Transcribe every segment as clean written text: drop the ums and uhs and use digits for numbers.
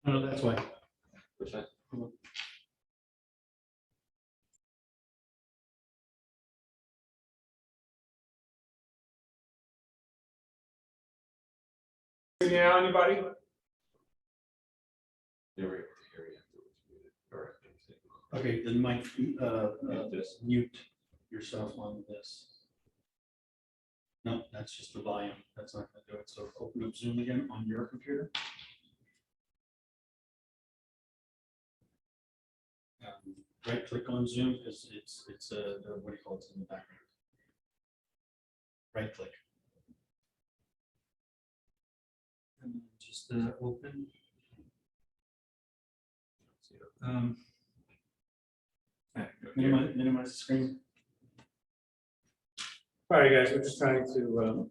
No, that's why. Which I- Now, anybody? They were able to hear you afterwards. Or I think they- Okay, then Mike, this. mute yourself on this. No, that's just the volume. That's not gonna do it. So open up Zoom again on your computer. Right click on Zoom because it's what do you call it, it's in the background. Right click. And then just open. Minimize the screen. All right, guys, we're just trying to.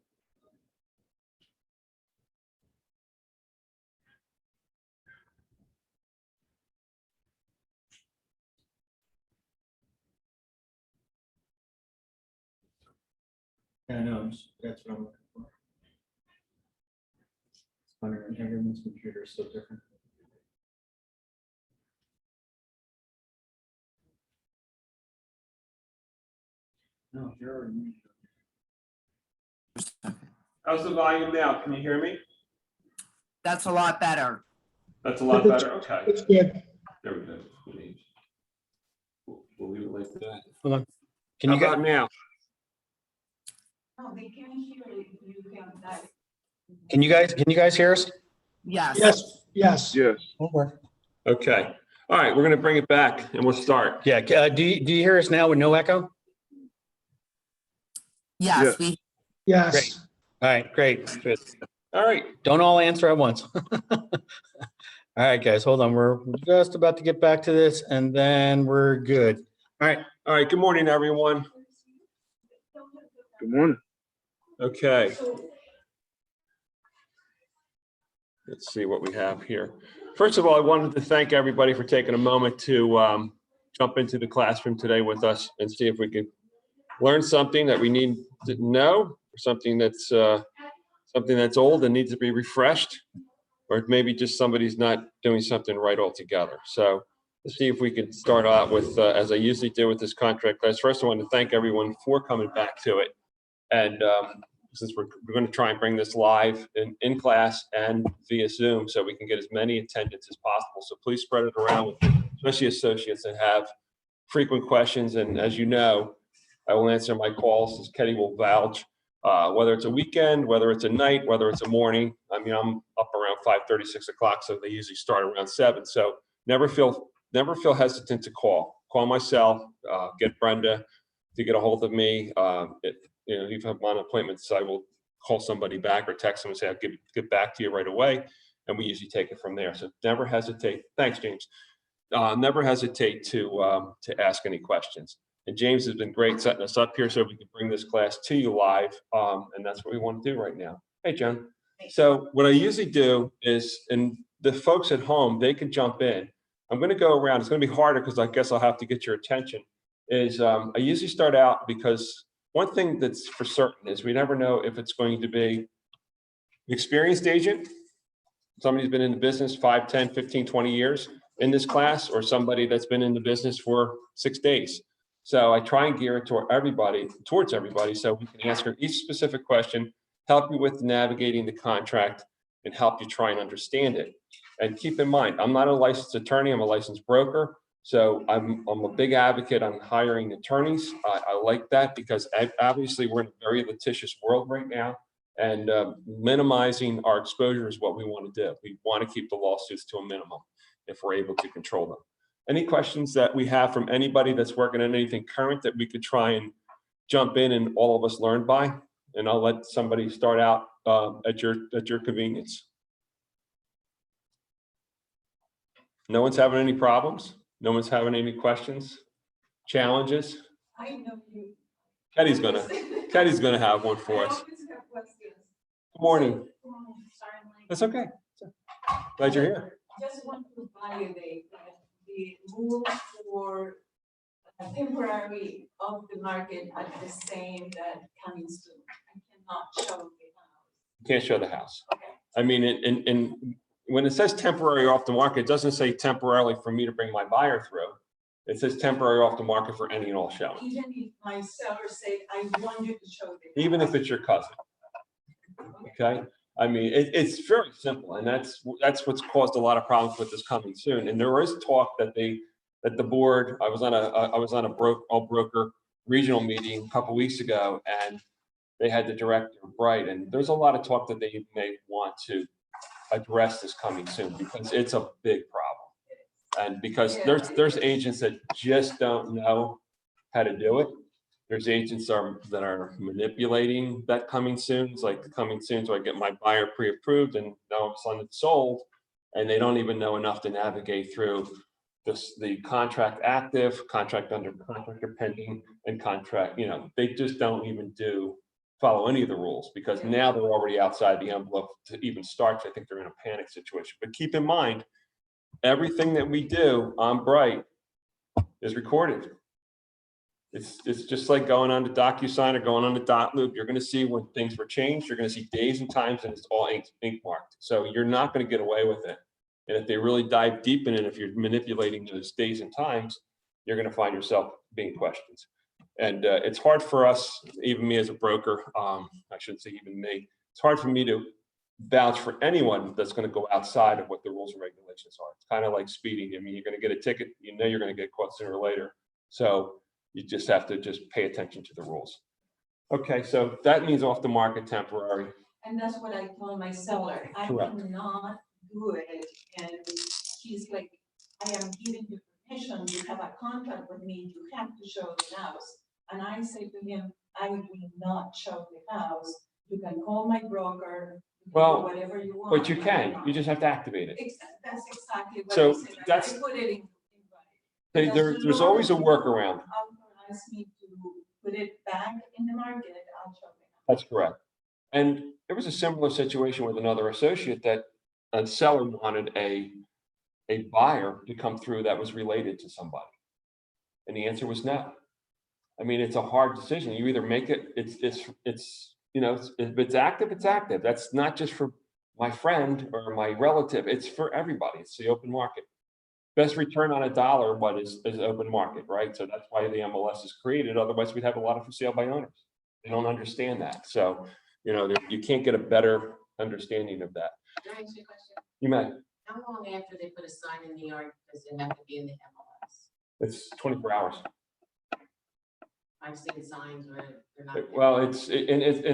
Yeah, I know, that's what I'm looking for. It's funny, everyone's computer is so different. No, you're already muted. How's the volume now? Can you hear me? That's a lot better. That's a lot better. Okay. It's good. There we go. We'll leave it like that. Hold on. Can How you guys, about now? No, they can't hear you. You have that. can you guys hear us? Yes. Yes. Okay. All right, we're going to bring it back and we'll start. Yeah, do you hear us now with no echo? Yes, we, Yes. All right, great. Good. All right. Don't all answer at once. All right, guys, hold on. We're just about to get back to this and then we're good. All right. All right. Good morning, everyone. Good morning. Okay. Let's see what we have here. First of all, I wanted to thank everybody for taking a moment to jump into the classroom today with us and see if we can learn something that we need to know, or something that's old and needs to be refreshed, or maybe just somebody's not doing something right altogether. So let's see if we can start out with, as I usually do with this contract class. First, I want to thank everyone for coming back to it. And since we're going to try and bring this live in class and via Zoom so we can get as many attendants as possible. So please spread it around with especially associates that have frequent questions. And as you know, I will answer my calls, as Kenny will vouch, whether it's a weekend, whether it's a night, whether it's a morning. I mean, I'm up around 5:30, 6 o'clock, so they usually start around 7. So never feel hesitant to call. Call myself, get Brenda to get a hold of me. If I'm on appointments, I will call somebody back or text them and say, I'll get back to you right away. And we usually take it from there. So never hesitate. Thanks, James. Never hesitate to ask any questions. And James has been great setting us up here so we can bring this class to you live. And that's what we want to do right now. Hey, Jen. So what I usually do is, and the folks at home, they can jump in. I'm going to go around. It's going to be harder because I guess I'll have to get your attention. I usually start out because one thing that's for certain is we never know if it's going to be an experienced agent, somebody who's been in the business 5, 10, 15, 20 years in this class, or somebody that's been in the business for 6 days. So I try and gear it towards everybody, so we can answer each specific question, help you with navigating the contract, and help you try and understand it. And keep in mind, I'm not a licensed attorney, I'm a licensed broker. So I'm a big advocate on hiring attorneys. I like that because obviously we're in a very litigious world right now, and minimizing our exposure is what we want to do. We want to keep the lawsuits to a minimum if we're able to control them. Any questions that we have from anybody that's working on anything current that we could try and jump in and all of us learn by? And I'll let somebody start out at your convenience. No one's having any problems? No one's having any questions, challenges? I know you. Kenny's gonna have one for us. I always have questions. Good morning. Sorry, I'm late. That's okay. Glad you're here. Just want to validate that the rules for temporary of the market are the same that coming soon. I cannot show the house. Can't show the house. Okay. I mean, and when it says temporary off the market, it doesn't say temporarily for me to bring my buyer through. It says temporary off the market for any and all showings, Even if my seller said, I want you to show the even if house." it's your cousin. Okay, I mean, it's very simple, and that's what's caused a lot of problems with this coming soon. And there is talk that the board, I was on a all broker regional meeting a couple weeks ago, and they had the director of Bright, and there's a lot of talk that they may want to address this coming soon because it's a big problem. And because there's agents that just don't know how to do it. There's agents that are manipulating that coming soon. It's like coming soon, so I get my buyer pre-approved and now all of a sudden it's sold. And they don't even know enough to navigate through the contract active, contract under contractor pending, and contract, they just don't even follow any of the rules because now they're already outside the envelope to even start. So I think they're in a panic situation. But keep in mind, everything that we do on Bright is recorded. It's just like going on the DocuSign or going on the dot loop. You're going to see when things were changed. You're going to see days and times, and it's all ink marked. So you're not going to get away with it. And if they really dive deep in it, if you're manipulating those days and times, you're going to find yourself being questioned. And it's hard for us, even me as a broker, I shouldn't say even me, it's hard for me to vouch for anyone that's going to go outside of what the rules and regulations are. It's kind of like speeding. I mean, you're going to get a ticket, you're going to get caught sooner or later. So you just have to pay attention to the rules. Okay, so that means off the market temporary. And that's what I told my seller, I Correct. cannot do it. And he's like, I am giving you permission, you have a contract with me, you have to show the house. And I say to him, I will not show the house. You can call my broker, you can do Well, whatever you want. But you can, you just have to activate it. That's exactly what So I said. that's- I put it in writing. There's always a workaround. Authorize me to put it back in the market, I'll show them. That's correct. And there was a similar situation with another associate that a seller wanted a buyer to come through that was related to somebody. And the answer was no. I mean, it's a hard decision. You either make it, if it's active, it's active. That's not just for my friend or my relative. It's for everybody. It's the open market. Best return on a dollar, is open market, right? So that's why the MLS is created. Otherwise, we'd have a lot of for sale by owners. They don't understand that. So, you can't get a better understanding of that. Can I ask you a question? You may. How long after they put a sign in the yard does it have to be in the MLS? It's 24 hours. I've seen signs where they're not. there. Well, and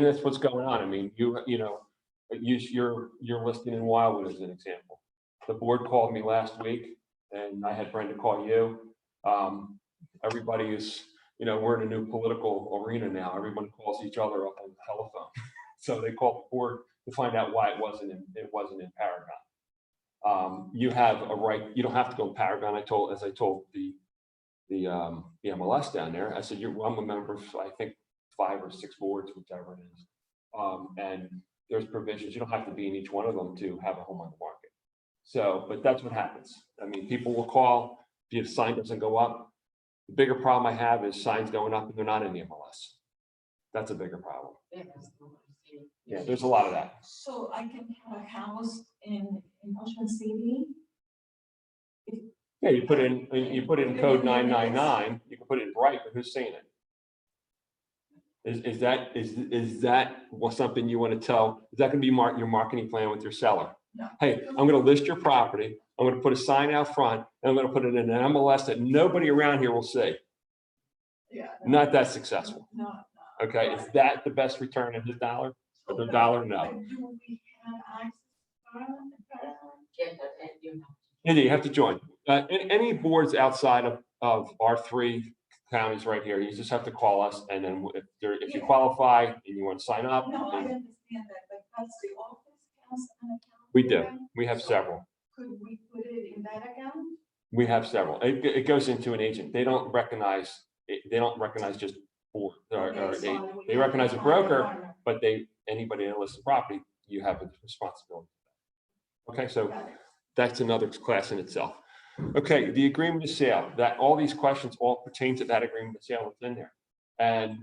that's what's going on. I mean, use your listing in Wildwood as an example. The board called me last week, and I had Brenda call you. Everybody is, we're in a new political arena now. Everyone calls each other up on the telephone. So they called the board to find out why it wasn't in Paragon. You have a right. You don't have to go in Paragon. As I told the MLS down there, I said, I'm a member of, I think, 5 or 6 boards, whichever it is. And there's provisions. You don't have to be in each one of them to have a home on the market. So, but that's what happens. I mean, people will call if the sign doesn't go up. The bigger problem I have is signs going up and they're not in the MLS. That's a bigger problem. Yeah, that's the one I've seen. Yeah, there's a lot of that. So I can have a house in Ocean City? Yeah, you put in code 999. You can put it in Bright, but who's seeing it? Is that something you want to tell? Is that going to be your marketing plan with your seller? No. Hey, I'm going to list your property. I'm going to put a sign out front, and I'm going to put it in an MLS that nobody around here will see. Yeah. Not that successful. No. Okay, is that the best return on his dollar? Or their dollar? No. But do we have access to Paragon? Yeah, but and you know. Yeah, you have to join. Any boards outside of our 3 counties right here, you just have to call us, and then if you qualify and you want to sign up, No, I understand that, but does the office counts an account? we for do. them? We have several. Could we put it in that account? We have several. It goes into an agent. They don't recognize just board or Okay, so agent. we They have recognize to a find broker, one. but anybody that lists the property, you have a responsibility. Okay, so Got it. that's another class in itself. Okay, the agreement of sale, that all these questions all pertain to that agreement of sale that's in there. And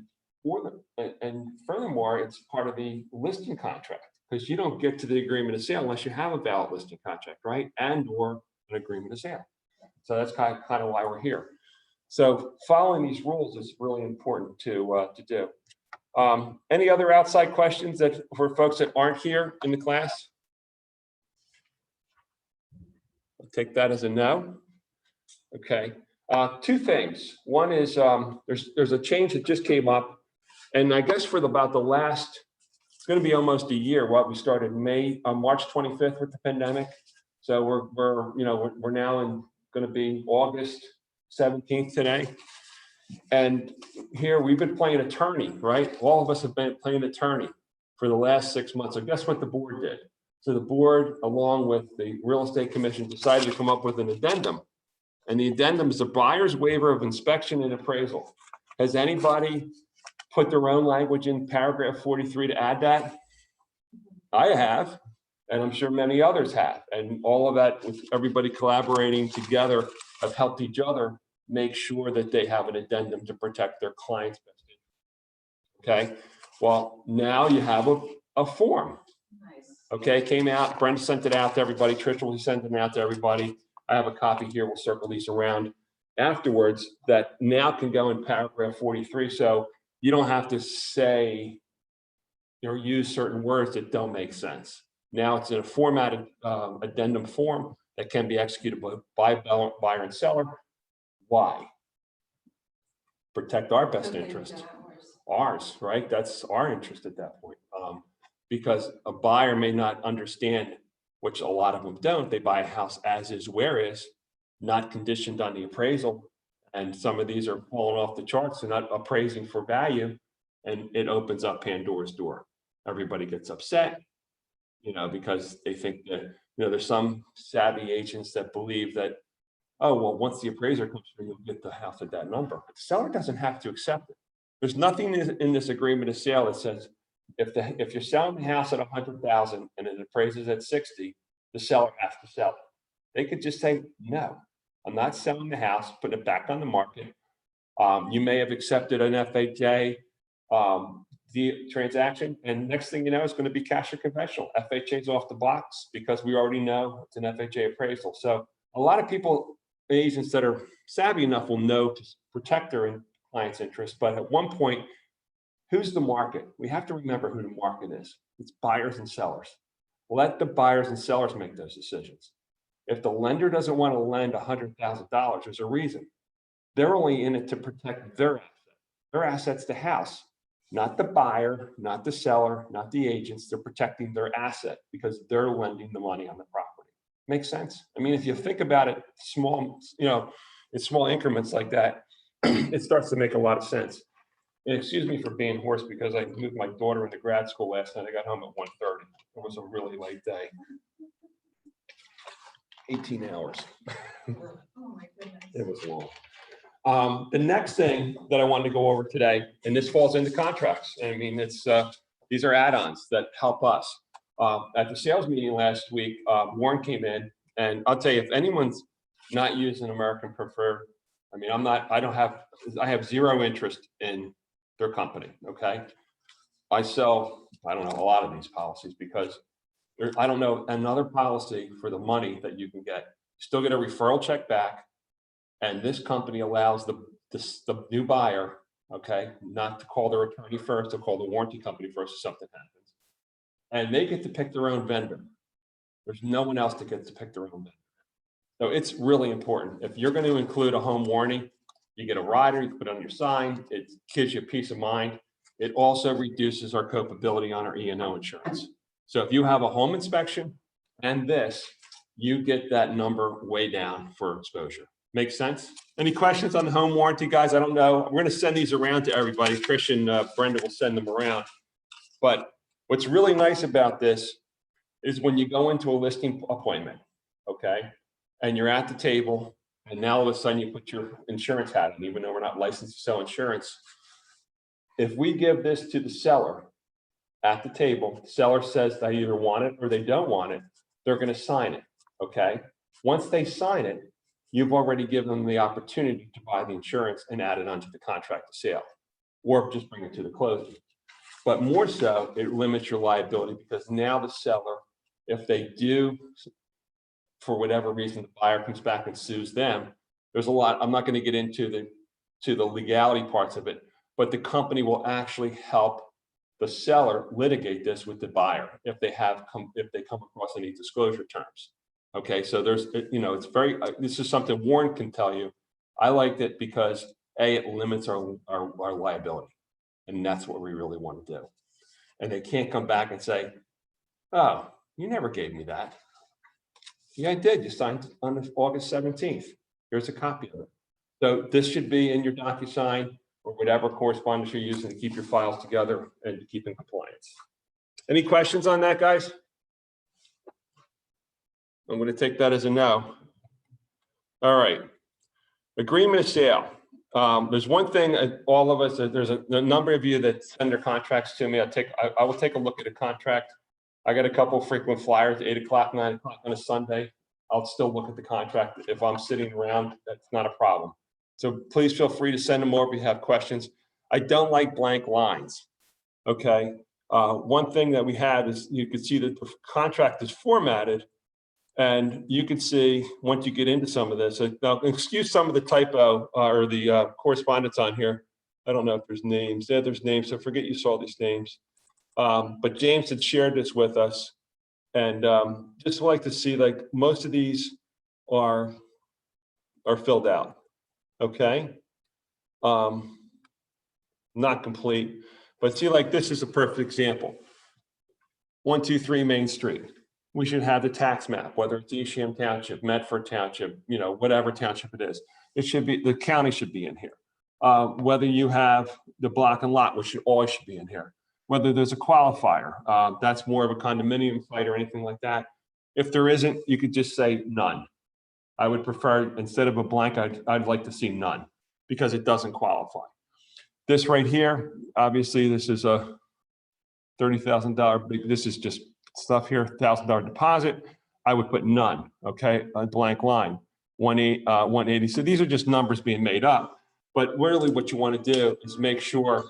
furthermore, it's part of the listing contract, because you don't get to the agreement of sale unless you have a valid listing contract, right? And or an agreement of sale. So that's kind of why we're here. So following these rules is really important to do. Any other outside questions that for folks that aren't here in the class? I'll take that as a no. Okay. Two things. One is there's a change that just came up, and I guess for about the last, it's going to be almost a year. What we started March 25th with the pandemic. So we're now going to be August 17th today. And here we've been playing attorney, right? All of us have been playing attorney for the last 6 months. So guess what the board did? So the board, along with the real estate commission, decided to come up with an addendum. And the addendum is a buyer's waiver of inspection and appraisal. Has anybody put their own language in paragraph 43 to add that? I have, and I'm sure many others have. And all of that, with everybody collaborating together, have helped each other make sure that they have an addendum to protect their client's best interest. Okay, well, now you have a form. Nice. Okay, it came out, Brenda sent it out to everybody, Tricia will send it out to everybody. I have a copy here, we'll circle these around afterwards, that now can go in paragraph 43, so you don't have to say or use certain words that don't make sense. Now it's in a formatted addendum form that can be executed by buyer and seller. Why? Protect our best interest. Ours, right? That's our interest at that point. Because a buyer may not understand, which a lot of them don't. They buy a house as is, where is, not conditioned on the appraisal. And some of these are falling off the charts. They're not appraising for value. And it opens up Pandora's door. Everybody gets upset, because they think that, there's some savvy agents that believe that, oh, well, once the appraiser comes through, you'll get the house at that number. But the seller doesn't have to accept it. There's nothing in this agreement of sale that says if you're selling the house at 100,000 and it appraises at 60, the seller has to sell it. They could just say, no, I'm not selling the house, putting it back on the market. You may have accepted an FHA the transaction, and next thing you know, it's going to be cash or conventional. FHA's off the box because we already know it's an FHA appraisal. So a lot of people, agents that are savvy enough, will know to protect their client's interest. But at one point, who's the market? We have to remember who the market is. It's buyers and sellers. Let the buyers and sellers make those decisions. If the lender doesn't want to lend $100,000, there's a reason. They're only in it to protect their asset. Their asset's the house, not the buyer, not the seller, not the agents. They're protecting their asset because they're lending the money on the property. Makes sense? I mean, if you think about it, in small increments like that, it starts to make a lot of sense. And excuse me for being hoarse because I moved my daughter into grad school last night. I got home at 1:30. It was a really late day. 18 hours. Oh, my goodness. It was long. The next thing that I wanted to go over today, and this falls into contracts. I mean, these are add-ons that help us. At the sales meeting last week, Warren came in, and I'll tell you, if anyone's not using American Preferred, I mean, I have zero interest in their company. Okay. I sell, I don't know, a lot of these policies because I don't know another policy for the money that you can get. Still get a referral check back. And this company allows the new buyer, okay, not to call their attorney first, to call the warranty company first if something happens. And they get to pick their own vendor. There's no one else that gets to pick their own vendor. So it's really important. If you're going to include a home warranty, you get a rider, you put it on your sign, it gives you peace of mind. It also reduces our culpability on our E&O insurance. So if you have a home inspection and this, you get that number way down for exposure. Makes sense? Any questions on the home warranty, guys? I don't know. We're going to send these around to everybody. Christian, Brenda will send them around. But what's really nice about this is when you go into a listing appointment, okay, and you're at the table, and now all of a sudden you put your insurance hat on, even though we're not licensed to sell insurance. If we give this to the seller at the table, the seller says they either want it or they don't want it, they're going to sign it, okay? Once they sign it, you've already given them the opportunity to buy the insurance and add it onto the contract of sale, or just bring it to the closing. But more so, it limits your liability because now the seller, if they do, for whatever reason, the buyer comes back and sues them, there's a lot, I'm not going to get into the legality parts of it, but the company will actually help the seller litigate this with the buyer if they come across any disclosure terms. Okay, so there's, it's very, this is something Warren can tell you. I liked it because it limits our liability, and that's what we really want to do. And they can't come back and say, oh, you never gave me that. Yeah, I did. You signed on August 17th. Here's a copy of it. So this should be in your DocuSign or whatever correspondence you're using to keep your files together and to keep in compliance. Any questions on that, guys? I'm going to take that as a no. All right. Agreement of sale. There's one thing, all of us, there's a number of you that send their contracts to me. I will take a look at a contract. I got a couple of frequent flyers, 8 o'clock, 9 o'clock on a Sunday. I'll still look at the contract. If I'm sitting around, that's not a problem. So please feel free to send them over if you have questions. I don't like blank lines, okay? One thing that we have is you can see that the contract is formatted, and you can see once you get into some of this, now excuse some of the typo or the correspondence on here. I don't know if there's names. Yeah, there's names, so forget you saw these names. But James had shared this with us, and just like to see, like, most of these are filled out, okay? Not complete, but see, like, this is a perfect example. 123 Main Street. We should have the tax map, whether it's Eastham Township, Medford Township, whatever township it is. It should be, the county should be in here. Whether you have the block and lot, which always should be in here. Whether there's a qualifier, that's more of a condominium site or anything like that. If there isn't, you could just say none. I would prefer, instead of a blank, I'd like to see none because it doesn't qualify. This right here, obviously this is a $30,000, this is just stuff here, $1,000 deposit. I would put none, okay, a blank line, 180. So these are just numbers being made up, but really what you want to do is make sure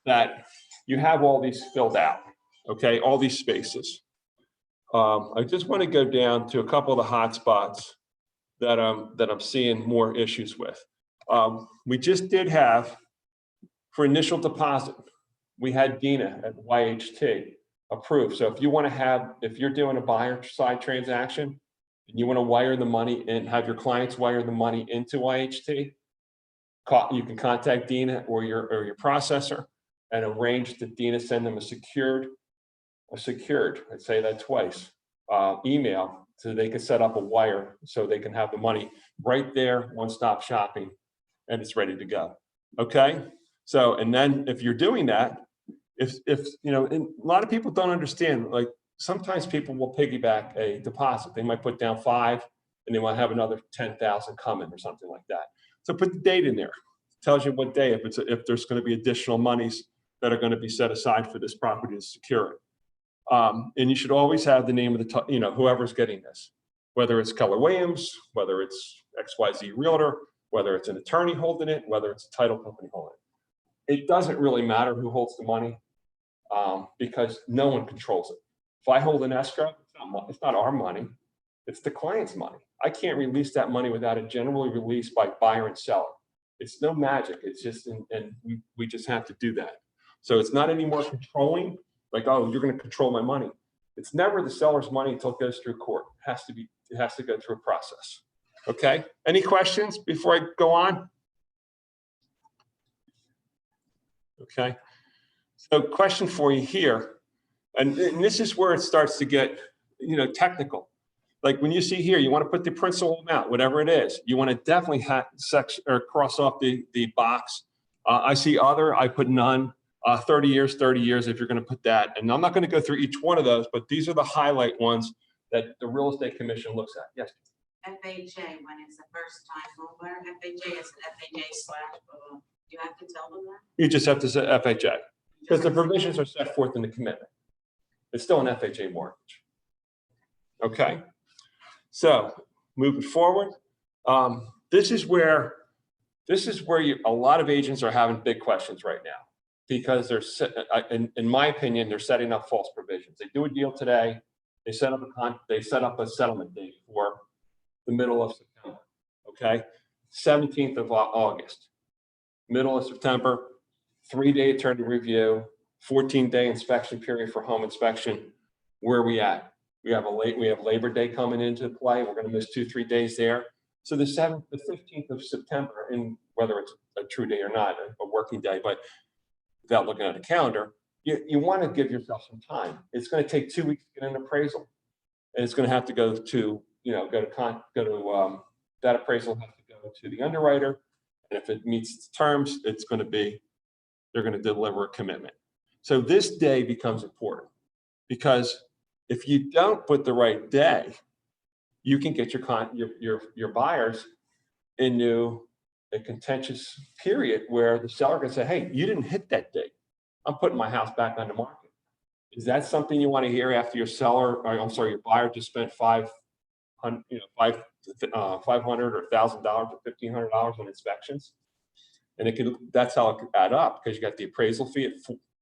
that you have all these filled out, okay, all these spaces. I just want to go down to a couple of the hot spots that I'm seeing more issues with. We just did have, for initial deposit, we had Dina at YHT approved. So if you want to have, if you're doing a buyer side transaction and you want to wire the money and have your clients wire the money into YHT, you can contact Dina or your processor and arrange that Dina send them a secured, I'd say that twice, email, so they can set up a wire so they can have the money right there, one-stop shopping, and it's ready to go. Okay? So, and then if you're doing that, if and a lot of people don't understand, like sometimes people will piggyback a deposit. They might put down 5 and they might have another 10,000 coming or something like that. So put the date in there. It tells you what day, if there's going to be additional monies that are going to be set aside for this property to secure it. And you should always have the name of the, whoever's getting this, whether it's Keller Williams, whether it's XYZ Realtor, whether it's an attorney holding it, whether it's a title company holding it. It doesn't really matter who holds the money because no one controls it. If I hold an escrow, it's not our money, it's the client's money. I can't release that money without it generally released by buyer and seller. It's no magic, it's just, and we just have to do that. So it's not any more controlling, like, oh, you're going to control my money. It's never the seller's money until it goes through court. It has to go through a process. Okay. Any questions before I go on? Okay. So question for you here, and this is where it starts to get, technical. Like when you see here, you want to put the principal amount, whatever it is, you want to definitely have or cross off the box. I see other, I put none. 30 years if you're going to put that. And I'm not going to go through each one of those, but these are the highlight ones that the Real Estate Commission looks at. Yes. FHA, when it's a first time homebuyer, FHA is an FHA / you have to tell them that? You just have to say FHA because the provisions are set forth in the commitment. It's still an FHA mortgage. Okay. So moving forward, this is where a lot of agents are having big questions right now. because in my opinion, they're setting up false provisions. They do a deal today, they set up a settlement date for the middle of September, okay? 17th of August, middle of September, 3-day attorney review, 14-day inspection period for home inspection. Where are we at? We have Labor Day coming into play. We're gonna miss 2-3 days there. So the 15th of September, and whether it's a true day or not, a working day, but without looking at a calendar, you want to give yourself some time. It's going to take 2 weeks to get an appraisal, and it's going to have to go to, that appraisal has to go to the underwriter, and if it meets terms, they're going to deliver a commitment. So this day becomes important, because if you don't put the right day, you can get your buyers into a contentious period where the seller can say, hey, you didn't hit that date. I'm putting my house back on the market. Is that something you want to hear after your buyer just spent $500 or $1,000 or $1,500 on inspections? And that's how it could add up, because you got the appraisal fee at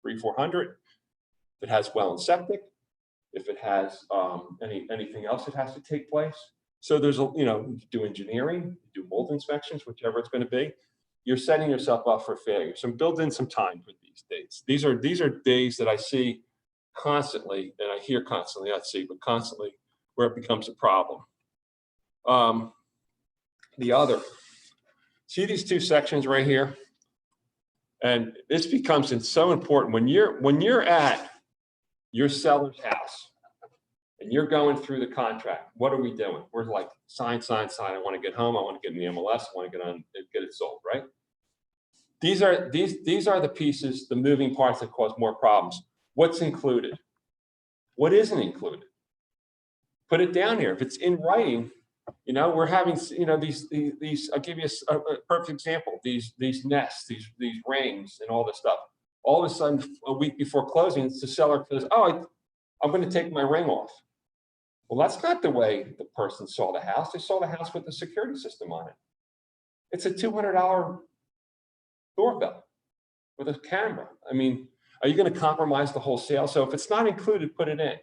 $300-400. If it has well and septic, if it has anything else that has to take place. So there's you do engineering, you do mold inspections, whichever it's going to be. You're setting yourself up for failure. So build in some time for these dates. These are days that I see constantly, and I hear constantly, not see, but constantly, where it becomes a problem. See these two sections right here? And this becomes so important when you're at your seller's house and you're going through the contract. What are we doing? We're like, sign. I want to get home. I want to get in the MLS. I want to get it sold, right? These are the pieces, the moving parts that cause more problems. What's included? What isn't included? Put it down here. If it's in writing, we're having, these, I'll give you a perfect example. These nests, these rings and all this stuff. All of a sudden, a week before closing, the seller says, oh, I'm going to take my ring off. Well, that's not the way the person saw the house. They saw the house with the security system on it. It's a $200 doorbell with a camera. I mean, are you going to compromise the whole sale? So if it's not included, put it in.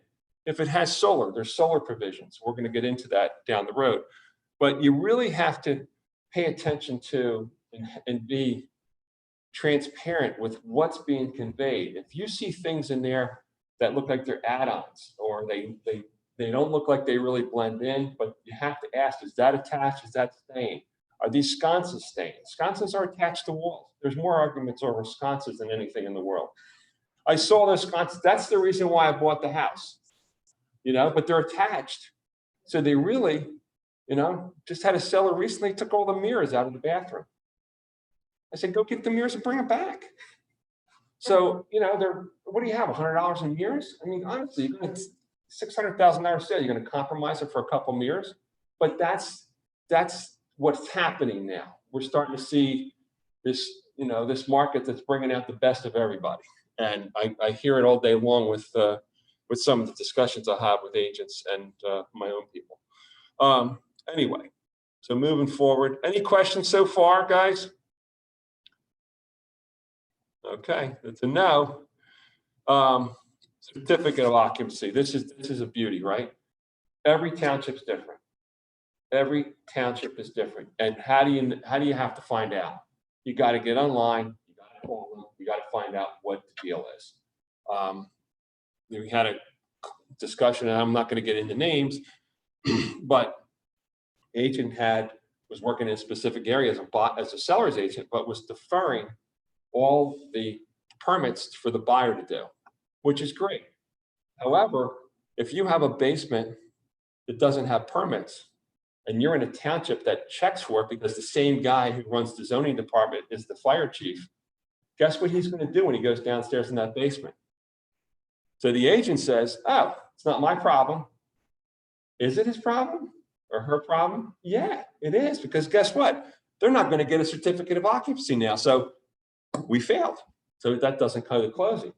If it has solar, there's solar provisions. We're going to get into that down the road. But you really have to pay attention to and be transparent with what's being conveyed. If you see things in there that look like they're add-ons, or they don't look like they really blend in, but you have to ask, is that attached? Is that staying? Are these sconces staying? Sconces are attached to walls. There's more arguments over sconces than anything in the world. I saw those sconces. That's the reason why I bought the house, but they're attached. So they really, just had a seller recently took all the mirrors out of the bathroom. I said, go get the mirrors and bring them back. So, what do you have, $100 in mirrors? I mean, honestly, it's $600,000 sale. You're going to compromise it for a couple mirrors, but that's what's happening now. We're starting to see this, this market that's bringing out the best of everybody, and I hear it all day long with some of the discussions I have with agents and my own people. Anyway, so moving forward, any questions so far, guys? Okay, that's a no. Certificate of occupancy. This is a beauty, right? Every township's different. Every township is different. And how do you have to find out? You got to get online. You got to call them. You got to find out what the deal is. We had a discussion, and I'm not going to get into names, but agent was working in a specific area as a seller's agent, but was deferring all the permits for the buyer to do, which is great. However, if you have a basement that doesn't have permits and you're in a township that checks for it because the same guy who runs the zoning department is the fire chief, guess what he's going to do when he goes downstairs in that basement? So the agent says, oh, it's not my problem. Is it his problem or her problem? Yeah, it is, because guess what? They're not going to get a certificate of occupancy now. So we failed. So that doesn't go to closing,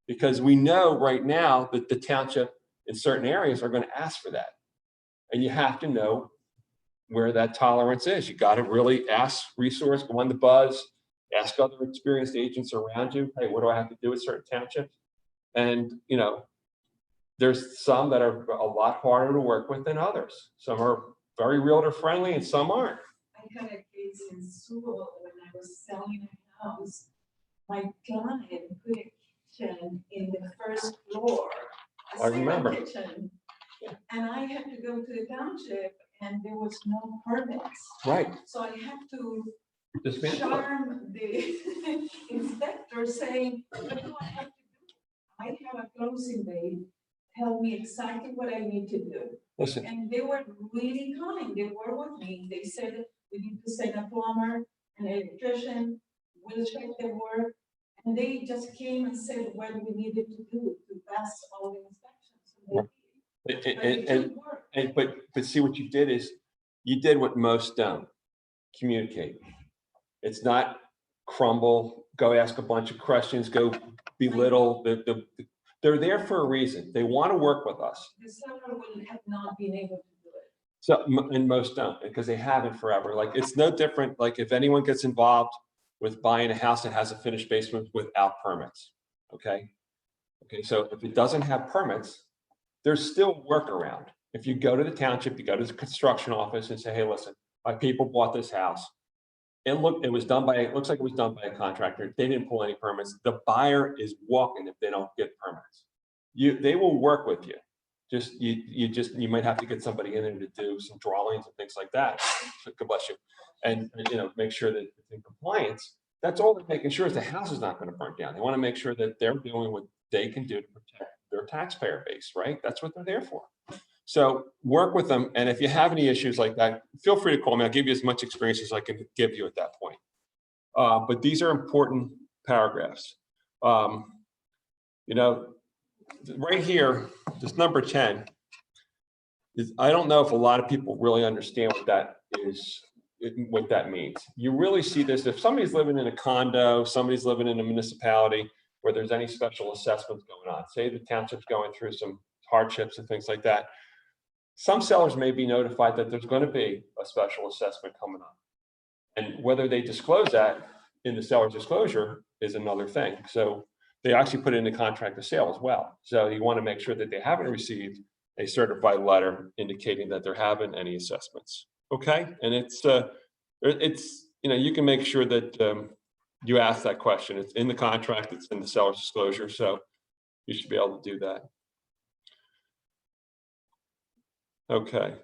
because we know right now that the township in certain areas are going to ask for that. And you have to know where that tolerance is. You got to really ask resource, go on the buzz, Ask other experienced agents around you, hey, what do I have to do with certain townships? And, you know, there's some that are a lot harder to work with than others. Some are very realtor friendly and some aren't. I had a case in Sewell when I was selling a house. My client put a kitchen in the first floor. a I remember. single kitchen, and I had to go to the township and there was no permits. Right. So I had to Dismantle it. charm the inspector saying, what do I have to do? I have a closing date, tell me exactly what I need to do. Listen, And they were really kind, they were with me, they said, we need to send a plumber, an electrician, we'll check the work. And they just came and said what we needed to do to pass all the inspections. And they did. But it took work. but see what you did is you did what most don't, communicate. It's not crumble, go ask a bunch of questions, go belittle. They're there for a reason. They want to work with us. The seller will have not been able to do it. So, and most don't, because they haven't forever. Like, it's no different. Like, if anyone gets involved with buying a house that has a finished basement without permits, okay? Okay, so if it doesn't have permits, there's still workaround. If you go to the township, you go to the construction office and say, hey, listen, my people bought this house. It looks like it was done by a contractor. They didn't pull any permits. The buyer is walking if they don't get permits. They will work with you. You might have to get somebody in there to do some drawings and things like that. So, God bless you. And you know, make sure that it's in compliance. That's all they're making sure is the house is not going to burn down. They want to make sure that they're doing what they can do to protect their taxpayer base, right? That's what they're there for. So work with them. And if you have any issues like that, feel free to call me. I'll give you as much experience as I can give you at that point. But these are important paragraphs. You know, right here, this number 10 is, I don't know if a lot of people really understand what that is, what that means. You really see this if somebody's living in a condo, somebody's living in a municipality where there's any special assessments going on. Say the township's going through some hardships and things like that. Some sellers may be notified that there's going to be a special assessment coming up. And whether they disclose that in the seller's disclosure is another thing. So they actually put it in the contract of sale as well. So you want to make sure that they haven't received a certified letter indicating that they're having any assessments. Okay, and it's you know, you can make sure that you ask that question. It's in the contract. It's in the seller's disclosure. So you should be able to do that. Okay.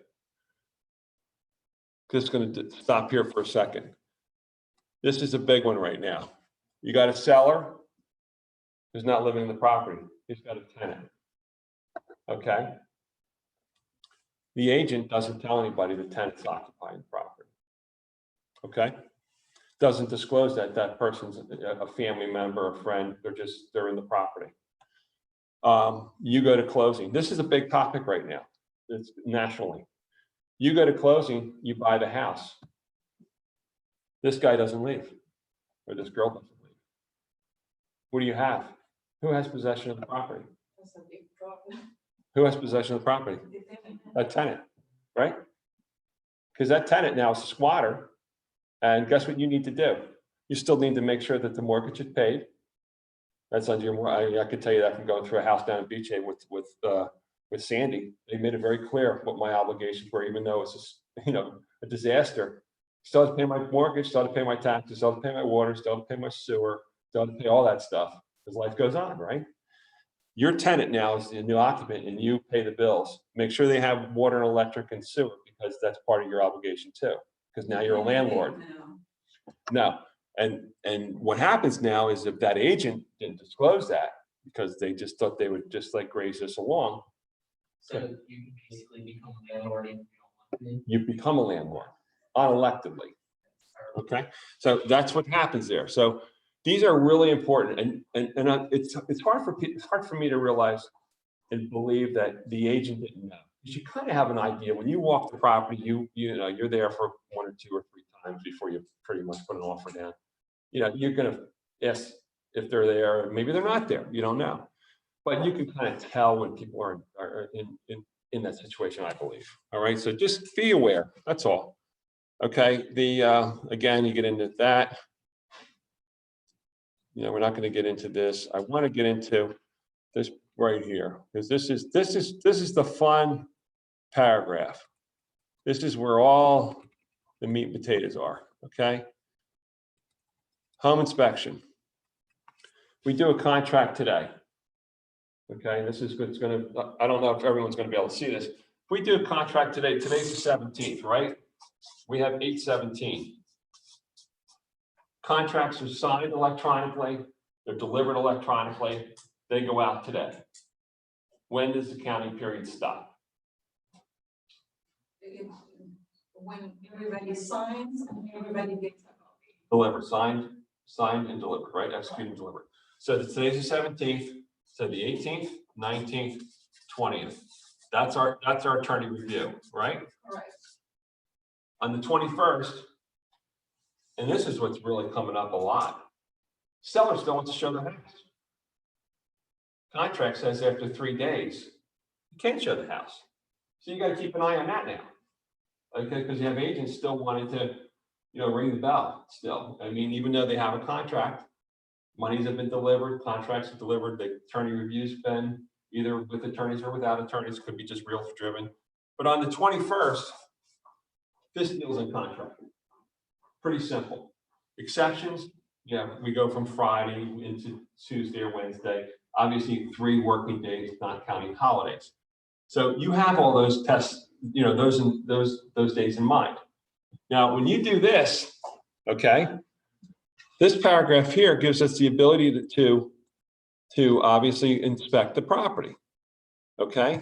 Just going to stop here for a second. This is a big one right now. You got a seller who's not living in the property. He's got a tenant. Okay. The agent doesn't tell anybody the tenant's occupying the property. Okay. Doesn't disclose that that person's a family member, a friend. They're in the property. You go to closing. This is a big topic right now. It's nationally. You go to closing, you buy the house. This guy doesn't leave, or this girl doesn't leave. What do you have? Who has possession of the property? That's a big problem. Who has possession of the property? A tenant, right? Because that tenant now is a squatter. And guess what you need to do? You still need to make sure that the mortgage is paid. That's under your, I can tell you that from going through a house down in Beach Haven with Sandy. They made it very clear what my obligations were, even though it's just, you know, a disaster. Still have to pay my mortgage, still have to pay my taxes, still have to pay my water, still have to pay my sewer, still have to pay all that stuff as life goes on, right? Your tenant now is the new occupant and you pay the bills. Make sure they have water and electric and sewer because that's part of your obligation too. Because now you're a landlord. No. And what happens now is if that agent didn't disclose that because they just thought they would just like graze this along. So you can basically become a landlord if you don't want to. You become a landlord unelectedly. Okay, so that's what happens there. So these are really important, and it's hard for me to realize and believe that the agent didn't know. You should kind of have an idea when you walk the property. You know you're there for 1 or 2 or 3 times before you pretty much put an offer down. You know you're gonna ask if they're there. Maybe they're not there. You don't know, but you can kind of tell when people are in that situation. I believe. All right, so just be aware. That's all. Okay. Again, you get into that. we're not going to get into this. I want to get into this right here, because this is the fun paragraph. This is where all the meat and potatoes are, okay? Home inspection. We do a contract today. Okay, this is what's gonna, I don't know if everyone's gonna be able to see this. If we do a contract today, today's the 17th, right? We have 8/17. Contracts are signed electronically, they're delivered electronically, they go out today. When does the counting period stop? When everybody signs and everybody gets a copy. Delivered, signed and delivered, right? Executed and delivered. So today's the 17th, so the 18th, 19th, 20th. That's our attorney review, right? Correct. On the 21st, and this is what's really coming up a lot, sellers don't want to show the house. Contract says after 3 days, you can't show the house. So you got to keep an eye on that now. Okay, because you have agents still wanting to, ring the bell still. I mean, even though they have a contract, monies have been delivered, contracts are delivered, the attorney review's been either with attorneys or without attorneys, could be just real driven. But on the 21st, this deal's in contract. Pretty simple. Exceptions, we go from Friday into Tuesday or Wednesday. Obviously, 3 working days, not counting holidays. So you have all those tests, those days in mind. Now, when you do this, okay, this paragraph here gives us the ability to obviously inspect the property. Okay.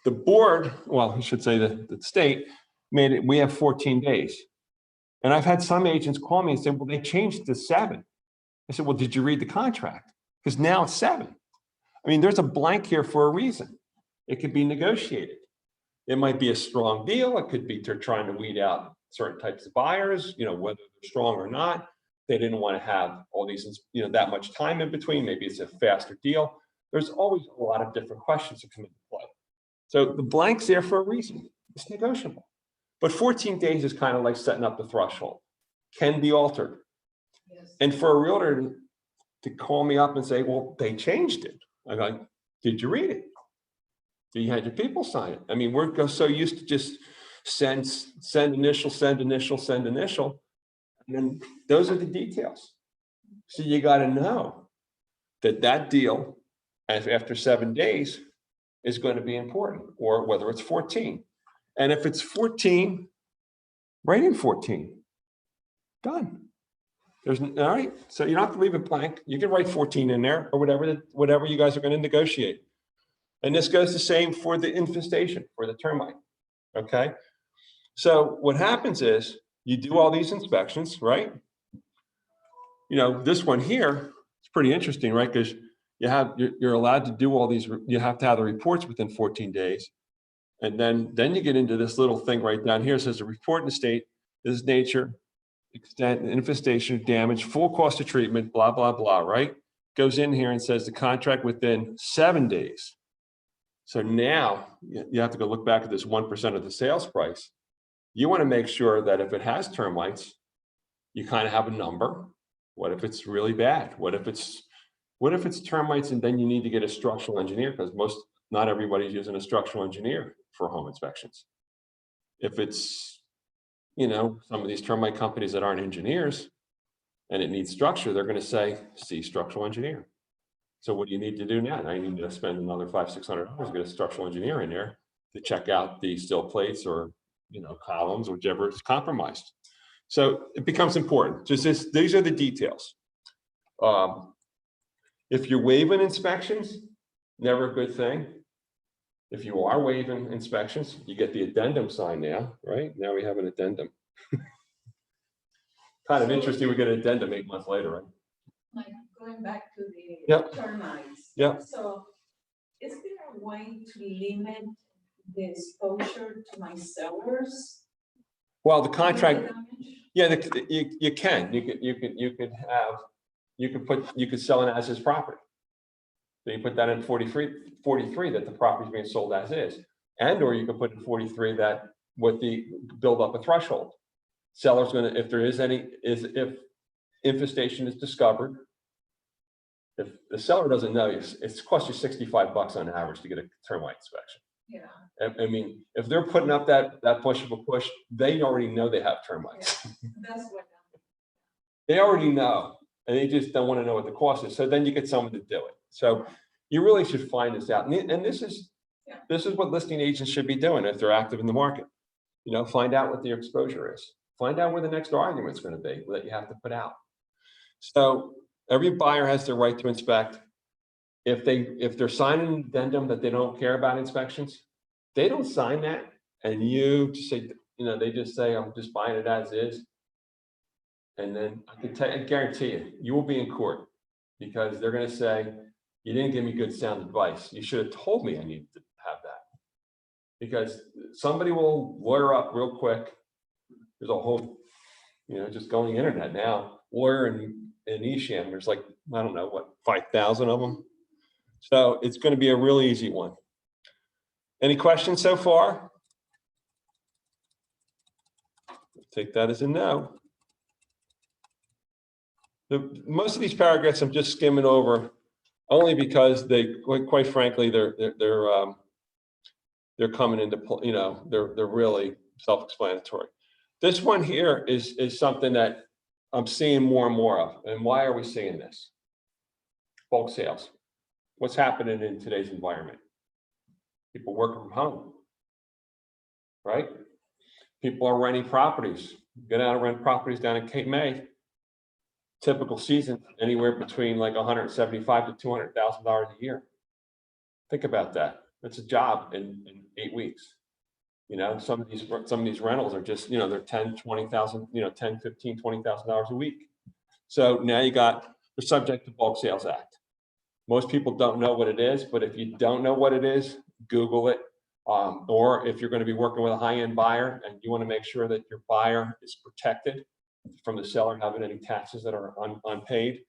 The board, well, I should say the state made it, we have 14 days. And I've had some agents call me and say, well, they changed to 7. I said, well, did you read the contract? Because now it's 7. I mean, there's a blank here for a reason. It could be negotiated. It might be a strong deal. It could be they're trying to weed out certain types of buyers, whether they're strong or not. They didn't want to have all these, that much time in between. Maybe it's a faster deal. There's always a lot of different questions that come into play. So the blank's there for a reason. It's negotiable. But 14 days is kind of like setting up the threshold. Can be altered. Yes. And for a realtor to call me up and say, well, they changed it. I'm like, did you read it? Did you have your people sign it? I mean, we're so used to just send initial, send initial, send initial. And then those are the details. So you got to know that deal after 7 days is going to be important, or whether it's 14. And if it's 14, write in 14. Done. All right. So you don't have to leave it blank. You can write 14 in there, or whatever you guys are going to negotiate. And this goes the same for the infestation, for the termite. Okay. So what happens is you do all these inspections, right? This one here, it's pretty interesting, right? Because you're allowed to do all these, you have to have the reports within 14 days. And then you get into this little thing right down here. It says the report in the state is nature, extent, infestation, damage, full cost of treatment, blah, blah, blah, right? Goes in here and says the contract within 7 days. So now you have to go look back at this 1% of the sales price. You want to make sure that if it has termites, you kind of have a number. What if it's really bad? What if it's termites and then you need to get a structural engineer, because not everybody's using a structural engineer for home inspections. If it's, some of these termite companies that aren't engineers and it needs structure, they're going to say, see structural engineer. So what do you need to do now? Now you need to spend another $500-600 to get a structural engineer in there to check out the steel plates or, columns, whichever is compromised. So it becomes important. These are the details. If you're waiving inspections, never a good thing. If you are waiving inspections, you get the addendum signed now, right? Now we have an addendum. Kind of interesting, we get an addendum 8 months later, right? Like going back to the Yep. termites. Yep. So is there a way to limit the exposure to my sellers? Well, the contract, With the damage? yeah, you can. You could sell it as his property. So you put that in 43 that the property is being sold as is, or you could put in 43 that with the build up a threshold. Seller's going to, if infestation is discovered, if the seller doesn't know, it's cost you 65 bucks on average to get a termite inspection. Yeah, I mean, if they're putting up that push of a push, they already know they have termites. that's what. They already know, and they just don't want to know what the cost is. So then you get someone to do it. So you really should find this out. And this is what listing agents should be doing if they're active in the market. You know, find out what their exposure is. Find out where the next argument's going to be that you have to put out. So every buyer has the right to inspect. If they're signing an addendum that they don't care about inspections, they don't sign that, and you just say, you know, they just say, I'm just buying it as is. And then I guarantee you, you will be in court because they're going to say, you didn't give me good sound advice. You should have told me I needed to have that. Because somebody will lawyer up real quick. There's a whole, you know, just going internet now, lawyer and Esham, there's like, I don't know, what, 5,000 of them. So it's going to be a really easy one. Any questions so far? Take that as a no. Most of these paragraphs I'm just skimming over only because they, quite frankly, they're coming into, you know, they're really self-explanatory. This one here is something that I'm seeing more and more of. And why are we seeing this? Bulk sales. What's happening in today's environment? People working from home, right? People are renting properties. Get out and rent properties down in Cape May. Typical season, anywhere between like $175,000 to $200,000 a year. Think about that. That's a job in 8 weeks. You know, some of these rentals are just, you know, they're 10, 20,000, you know, 10, 15, $20,000 a week. So now they're subject to Bulk Sales Act. Most people don't know what it is, but if you don't know what it is, Google it. Or if you're going to be working with a high-end buyer and you want to make sure that your buyer is protected from the seller having any taxes that are unpaid,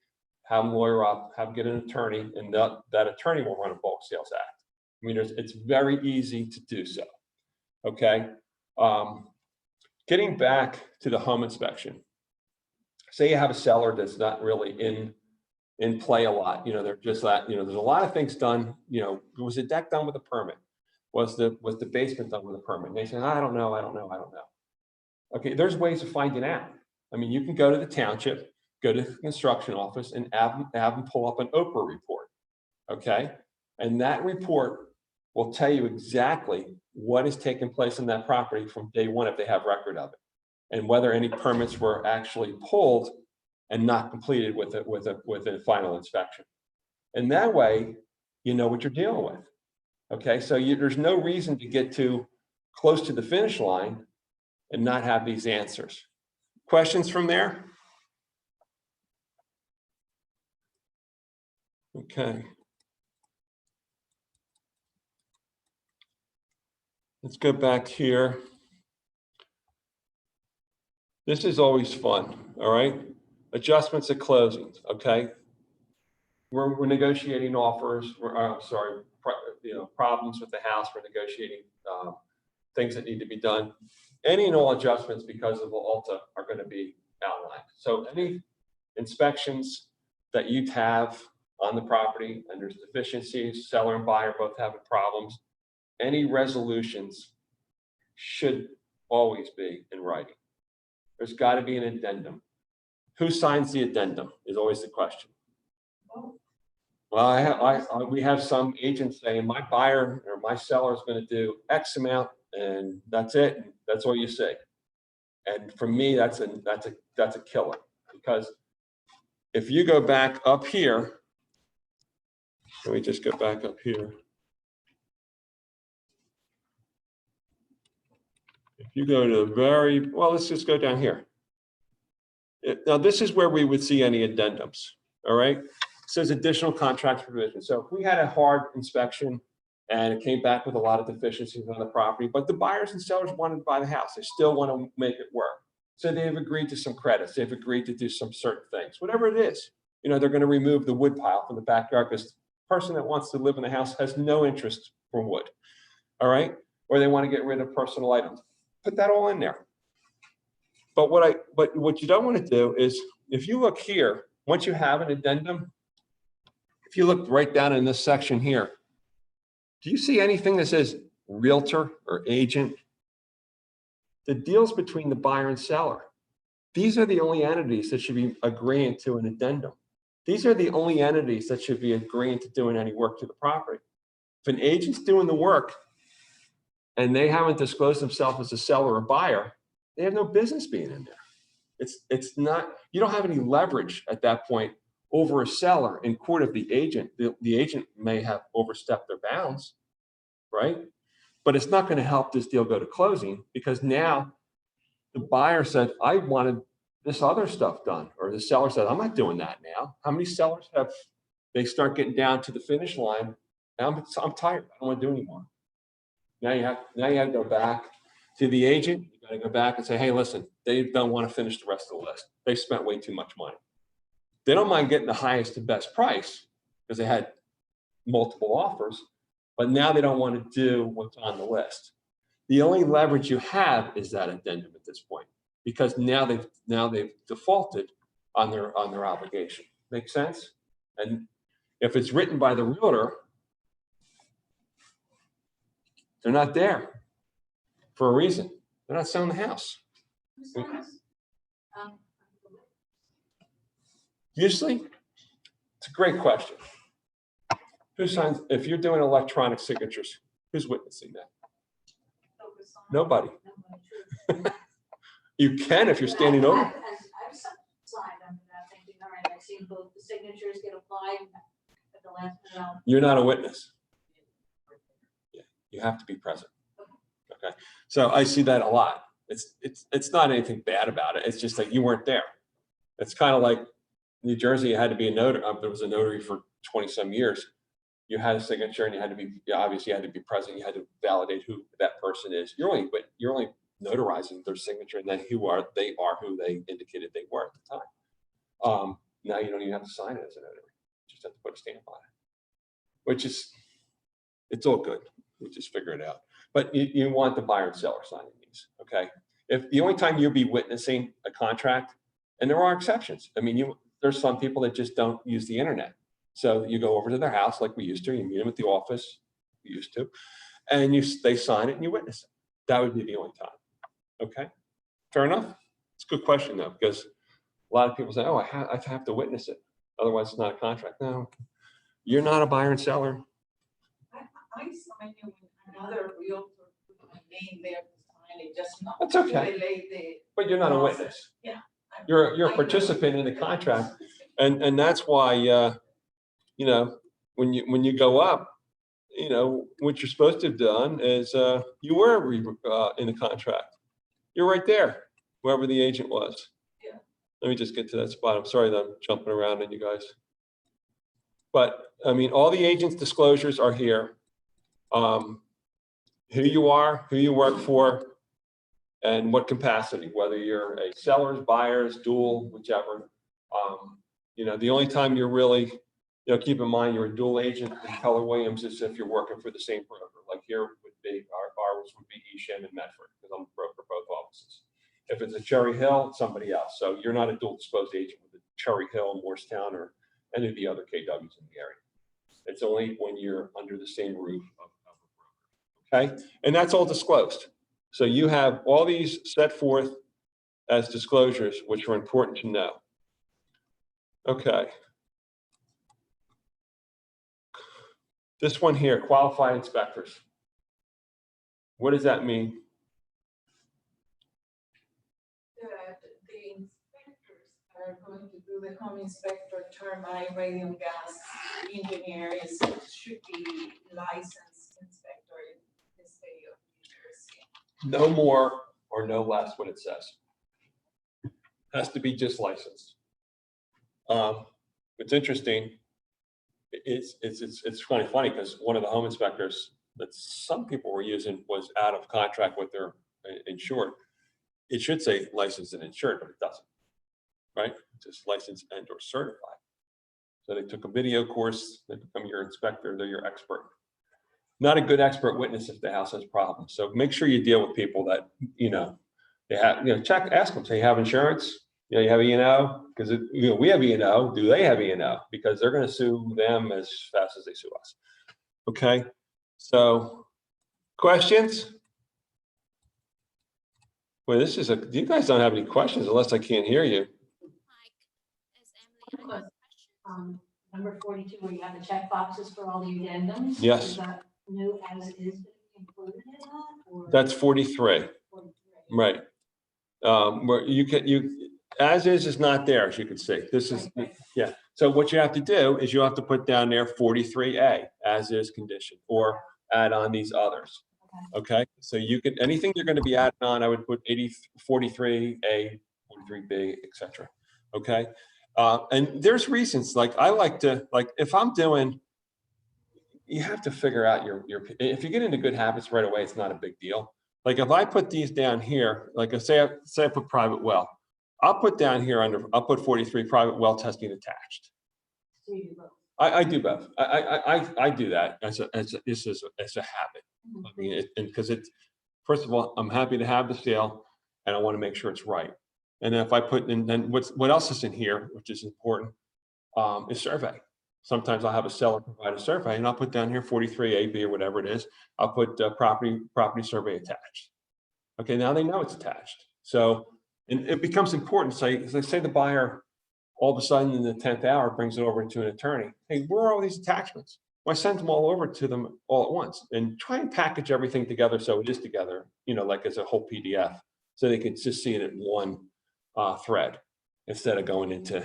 have them lawyer up, have them get an attorney, and that attorney will run a Bulk Sales Act. I mean, it's very easy to do so. Okay. Getting back to the home inspection. Say you have a seller that's not really in play a lot. You know, they're just that, you know, there's a lot of things done. You know, was the deck done with a permit? Was the basement done with a permit? And they say, I don't know. Okay, there's ways of finding out. I mean, you can go to the township, go to the construction office, and have them pull up an Oprah report. Okay, and that report will tell you exactly what is taking place in that property from day one if they have record of it, and whether any permits were actually pulled and not completed with a final inspection. And that way, you know what you're dealing with. Okay, so there's no reason to get too close to the finish line and not have these answers. Questions from there? Okay. Let's go back here. This is always fun, all right? Adjustments at closings, okay? We're negotiating offers, problems with the house, we're negotiating things that need to be done. Any and all adjustments because of the ALTA are going to be outlined. So any inspections that you have on the property and there's deficiencies, seller and buyer both having problems, any resolutions should always be in writing. There's got to be an addendum. Who signs the addendum is always the question. Well, we have some agents saying my buyer or my seller is going to do X amount and that's it. That's all you say. And for me, that's a killer, because if you go back up here, let me just go back up here. If you go to let's just go down here. Now, this is where we would see any addendums, all right? It says additional contract provision. So if we had a hard inspection and it came back with a lot of deficiencies on the property, but the buyers and sellers wanted to buy the house, they still want to make it work. So they've agreed to some credits. They've agreed to do some certain things, whatever it is. You know, they're going to remove the wood pile from the backyard because the person that wants to live in the house has no interest for wood, all right? Or they want to get rid of personal items. Put that all in there. But what you don't want to do is, if you look here, once you have an addendum, if you look right down in this section here, do you see anything that says realtor or agent? The deals between the buyer and seller. These are the only entities that should be agreeing to an addendum. These are the only entities that should be agreeing to doing any work to the property. If an agent's doing the work and they haven't disclosed themselves as a seller or buyer, they have no business being in there. It's not, you don't have any leverage at that point over a seller in court of the agent. The agent may have overstepped their bounds, right? But it's not going to help this deal go to closing because now the buyer said, I wanted this other stuff done, or the seller said, I'm not doing that now. How many sellers have, they start getting down to the finish line, and I'm tired, I don't want to do anymore. Now you have to go back to the agent, you got to go back and say, hey, listen, they don't want to finish the rest of the list. They spent way too much money. They don't mind getting the highest and best price because they had multiple offers, but now they don't want to do what's on the list. The only leverage you have is that addendum at this point, because now they've defaulted on their obligation. Make sense? And if it's written by the realtor, they're not there for a reason. They're not selling the house. Usually, it's a great question. Who signs, if you're doing electronic signatures, who's witnessing that? Nobody. You can if you're standing over. I've signed under that thinking, all right, I've seen both the signatures get applied at the last minute. You're not a witness. Yeah, you have to be present. Okay, so I see that a lot. It's not anything bad about it. It's just that you weren't there. It's kind of like New Jersey. You had to be a notary. There was a notary for 20 some years. You had a signature, and you had to be, obviously you had to be present. You had to validate who that person is. You're only notarizing their signature, and then they are who they indicated they were at the time. Now you don't even have to sign it as a notary. You just have to put a stamp on it, which is, it's all good. We just figure it out. But you want the buyer and seller signing these, okay? If the only time you'll be witnessing a contract, and there are exceptions. I mean, there's some people that just don't use the internet. So you go over to their house like we used to, you meet them at the office, we used to, and they sign it and you witness it. That would be the only time. Okay, fair enough. It's a good question though, because a lot of people say, oh, I have to witness it. Otherwise it's not a contract. No, you're not a buyer and seller. I signed it with another realtor, put my name there to sign it, just not. That's okay. Relate the. But you're not a witness. Yeah. You're a participant in the contract. And that's why, you know, when you go up, you know, what you're supposed to have done is you were in the contract. You're right there, whoever the agent was. Yeah. Let me just get to that spot. I'm sorry that I'm jumping around on you guys. But I mean, all the agent's disclosures are here. Who you are, who you work for, and what capacity, whether you're a seller's, buyer's, dual, whichever. You know, the only time you're really, you know, keep in mind you're a dual agent in Keller Williams is if you're working for the same broker. Like here would be, ours would be Esham and Medford, because I'm a broker both offices. If it's a Cherry Hill, it's somebody else. So you're not a dual disposed agent with a Cherry Hill, Morristown, or any of the other KWs in the area. It's only when you're under the same roof of a broker. Okay, and that's all disclosed. So you have all these set forth as disclosures, which are important to know. Okay. This one here, qualified inspectors. What does that mean? The inspectors are going to do the home inspector, termite, radium gas engineers, should be licensed inspector in the state of New Jersey. No more or no less what it says. Has to be just licensed. What's interesting, it's kind of funny because one of the home inspectors that some people were using was out of contract with their insured. It should say licensed and insured, but it doesn't, right? Just licensed and or certified. So they took a video course, they become your inspector, they're your expert. Not a good expert witness if the house has problems. So make sure you deal with people that, you know, they have, you know, ask them, say, you have insurance? You know, you have E&O, because, you know, we have E&O, do they have E&O? Because they're gonna sue them as fast as they sue us. Okay, so, questions? Well, this is you guys don't have any questions unless I can't hear you. Number 42, where you have the check boxes for all the addendums. Yes. Is that new as is included in that? Or That's 43, 43? right. Where you, as is not there, as you can see. This is, Right. yeah. So what you have to do is you have to put down there 43A, as is condition, or add on these others. Okay, so you can, anything you're gonna be adding on, I would put 43A, 43B, etc. Okay, and there's reasons, like I like to, like if I'm doing, you have to figure out if you get into good habits right away, it's not a big deal. Like if I put these down here, like say I put private well, I'll put down here I'll put 43 private well testing attached. So you do both. I do both. I do that as a habit. I mean, because first of all, I'm happy to have the sale and I want to make sure it's right. And then if I put in, then what else is in here, which is important, is survey. Sometimes I'll have a seller provide a survey and I'll put down here 43A, B, or whatever it is. I'll put property survey attached. Okay, now they know it's attached. So, and it becomes important. So say the buyer all of a sudden in the 10th hour brings it over to an attorney. Hey, where are all these attachments? Well, I send them all over to them all at once and try and package everything together so it is together, you know, like as a whole PDF, so they can just see it in one thread instead of going into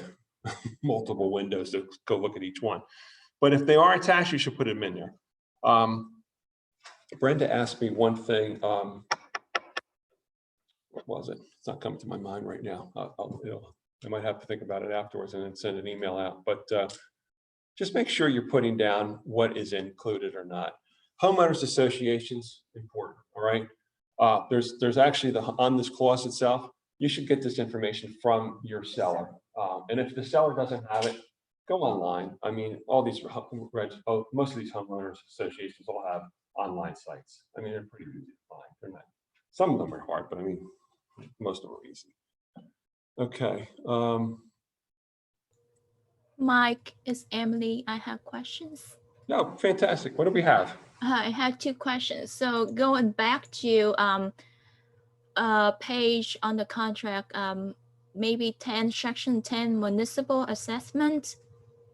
multiple windows to go look at each one. But if they are attached, you should put them in there. Brenda asked me one thing. What was it? It's not coming to my mind right now. I might have to think about it afterwards and then send an email out. But just make sure you're putting down what is included or not. Homeowners associations, important, all right? There's actually on this clause itself, you should get this information from your seller. And if the seller doesn't have it, go online. I mean, most of these homeowners associations all have online sites. I mean, they're pretty easy to find. They're not, some of them are hard, but I mean, most of them are easy. Okay. Mike, it's Emily. I have questions. No, fantastic. What do we have? I had two questions. So going back to page on the contract, maybe 10, section 10 municipal assessment.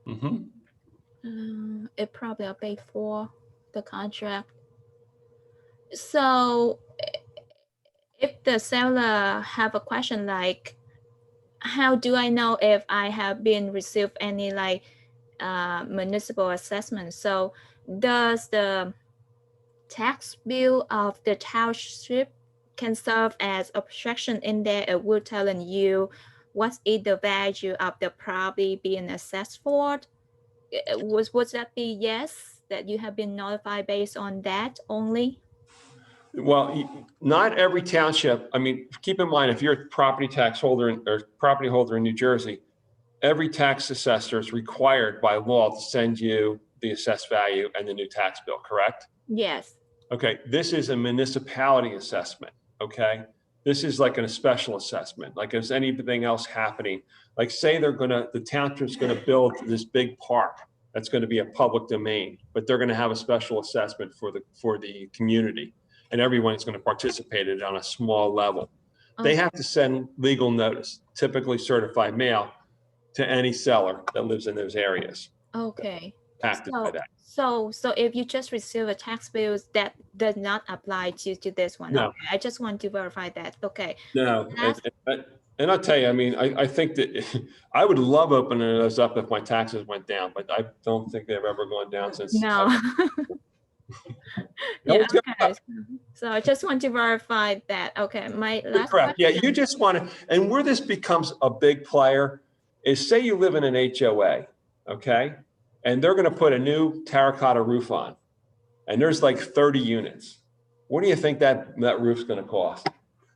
Mm-hmm. It probably a page 4, the contract. So if the seller have a question like, how do I know if I have been received any like municipal assessment? So does the tax bill of the township can serve as obstruction in there? It will telling you what is the value of the property being assessed for? Would that be yes, that you have been notified based on that only? Well, not every township. I mean, keep in mind, if you're a property tax holder or property holder in New Jersey, every tax assessor is required by law to send you the assessed value and the new tax bill, correct? Yes. Okay, this is a municipality assessment, okay? This is like a special assessment, like if there's anything else happening. Like say the township's gonna build this big park that's gonna be a public domain, but they're gonna have a special assessment for the community. And everyone's going to participate in it on a small level. They have to send legal notice, typically certified mail, to any seller that lives in those areas. Okay. Impacted by that. So if you just receive a tax bill, that does not apply to this one. No. Okay. I just want to verify that. Okay. No, and I'll tell you, I mean, I think that I would love opening those up if my taxes went down, but I don't think they've ever gone down since. No. Yeah, okay. So I just want to verify that. Okay, my last Correct. Yeah, question. you just want to, and where this becomes a big player is say you live in an HOA, okay? And they're going to put a new terracotta roof on, and there's like 30 units. What do you think that roof's going to cost?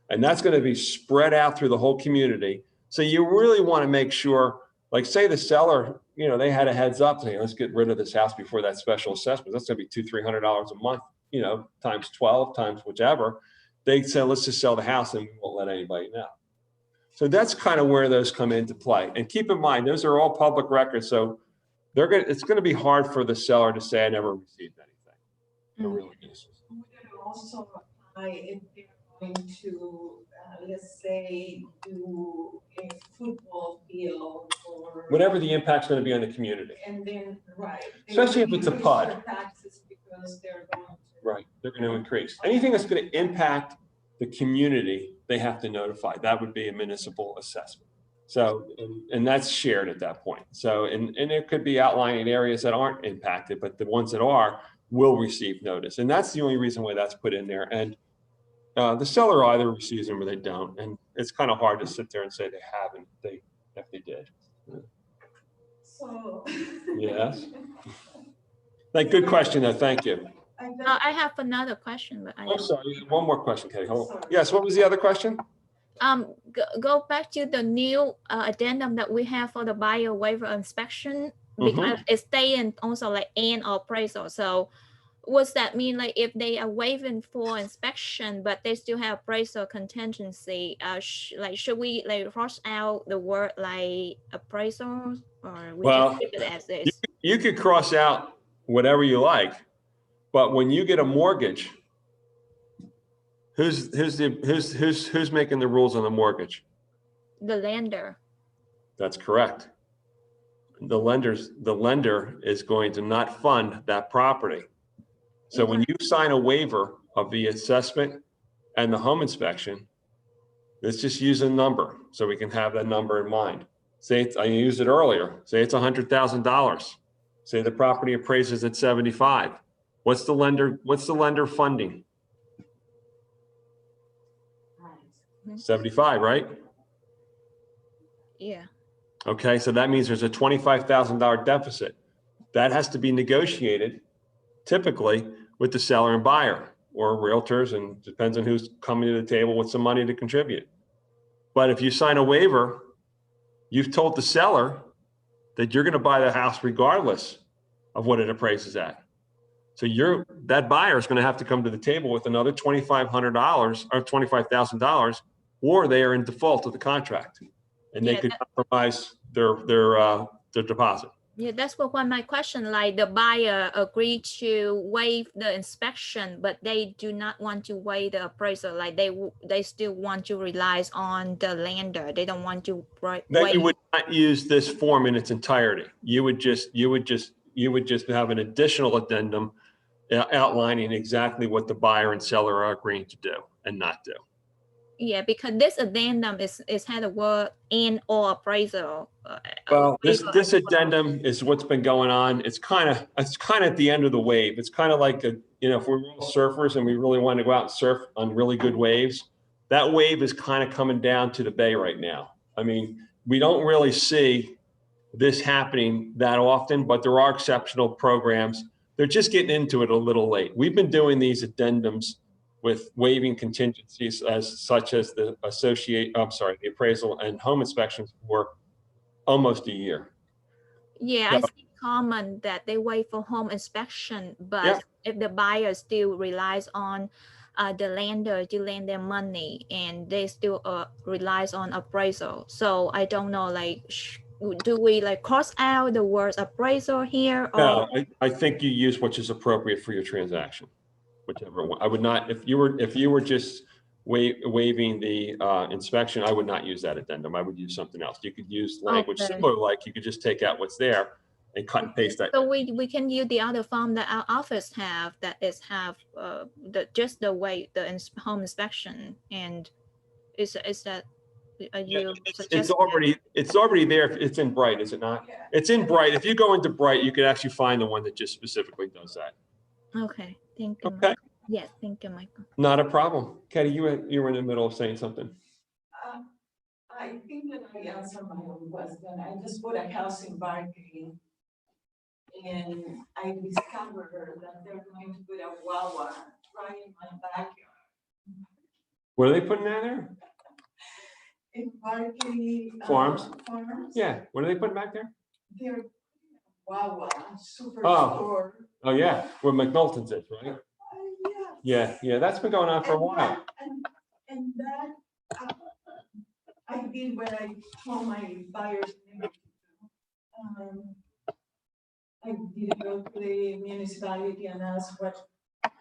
And that's going to be spread out through the whole community. So you really want to make sure, like say the seller, you know, they had a heads up saying, let's get rid of this house before that special assessment. That's going to be $200-300 a month, you know, times 12, times whichever. They said, let's just sell the house and we won't let anybody know. So that's kind of where those come into play. And keep in mind, those are all public records, so it's gonna be hard for the seller to say, I never received anything. It really is. Would it also apply if they're going to, let's say, do a football field or? Whatever the impact's gonna be on the community. And then, right. they Especially if it's a increase PUD. their taxes because they're going to. Right, they're gonna increase. Anything that's gonna impact the community, they have to notify. That would be a municipal assessment. So, and that's shared at that point. So, and it could be outlining areas that aren't impacted, but the ones that are will receive notice. And that's the only reason why that's put in there. And the seller either receives them or they don't. And it's kind of hard to sit there and say they haven't, if they did. So. Yes. Like, good question though, thank you. I have another question, but I'm sorry, one more question, Katie. Hold on. Sorry. Yes, what was the other question? Go back to the new addendum that we have for the buyer waiver inspection, because it's staying also like and appraisal. So what's that mean? Like if they are waiving for inspection, but they still have appraisal contingency, like should we like cross out the word like appraisal, or we just keep it as is? You could cross out whatever you like, but when you get a mortgage, who's making the rules on the mortgage? The lender. That's correct. The lender is going to not fund that property. So when you sign a waiver of the assessment and the home inspection, let's just use a number so we can have that number in mind. Say I used it earlier. Say it's $100,000. Say the property appraises at 75. What's the lender funding? 75, right? Yeah. Okay, so that means there's a $25,000 deficit. That has to be negotiated typically with the seller and buyer or realtors, and depends on who's coming to the table with some money to contribute. But if you sign a waiver, you've told the seller that you're going to buy the house regardless of what it appraises at. So that buyer is going to have to come to the table with another $2,500 or $25,000, or they are in default of the contract, and they could compromise their deposit. Yeah, that's what my question, like the buyer agreed to waive the inspection, but they do not want to waive the appraisal. Like they still want to rely on the lender. They don't want to waive. Then you would not use this form in its entirety. You would just have an additional addendum outlining exactly what the buyer and seller are agreeing to do and not do. Yeah, because this addendum is had a word and or appraisal. Well, this addendum is what's been going on. It's kind of at the end of the wave. It's kind of like if we're all surfers and we really want to go out and surf on really good waves, that wave is kind of coming down to the bay right now. I mean, we don't really see this happening that often, but there are exceptional programs. They're just getting into it a little late. We've been doing these addendums with waiving contingencies such as the appraisal and home inspections for almost a year. Yeah, I see common that they wait for home inspection, but if the buyer still relies on the lender to lend them money, and they still relies on appraisal. So I don't know, like, do we like cross out the words appraisal here? Or? No, I think you use which is appropriate for your transaction, whichever one. I would not, if you were just waiving the inspection, I would not use that addendum. I would use something else. You could use language similar, like you could just take out what's there and cut and paste that. So we can use the other form that our office have, that is have just the way the home inspection, and is that it's already there. It's in Bright, is it not? Yeah. It's in Bright. If you go into Bright, you could actually find the one that just specifically does that. Okay, thank you. Okay. Yes, thank you, Michael. Not a problem. Katie, you were in the middle of saying something. I think that I answered my own question. I just bought a house in Berkeley, and I discovered that they're going to put a Wawa right in my backyard. What are they putting down there? In Berkeley. Farms? Farms. Yeah. What are they putting back there? They're Wawa superstore. Oh yeah, where McNulty's is, right? Yes. Yeah. That's been going on for a while. And that, I did what I told my buyers never to do. I did go to the municipality and ask what,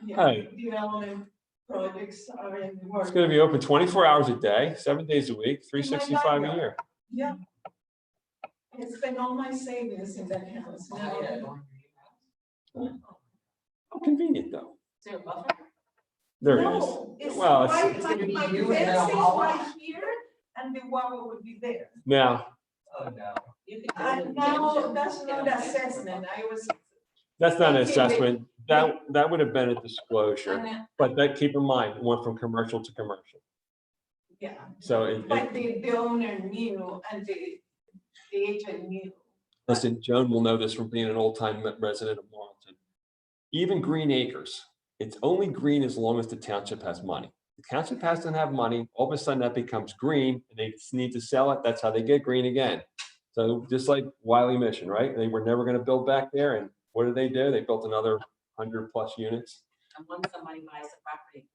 Hey. development projects are in the works. It's gonna be open 24 hours a day, 7 days a week, 365 a year. Yeah. I spent all my savings in that house. Now, How convenient, though. Is there a buffer? There it no, is. it's Well, right, it's, my gonna be my you fence and is a Wawa. right here, and the Wawa would be there. now, Oh, no. You could do it in the No, township. that's not assessment, I was. that's not an Thank you. assessment. That would have been a disclosure. And, But that, keep in mind, it went from commercial to commercial. yeah, So it, but the owner knew and the agent knew. listen, Joan will know this from being an old-time resident of Marlton. Even green acres, it's only green as long as the township has money. The township doesn't have money, all of a sudden that becomes green, and they need to sell it, that's how they get green again. So just like Wiley Mission, right? They were never gonna build back there, and what did they do? They built another 100+ units. And once somebody buys the property,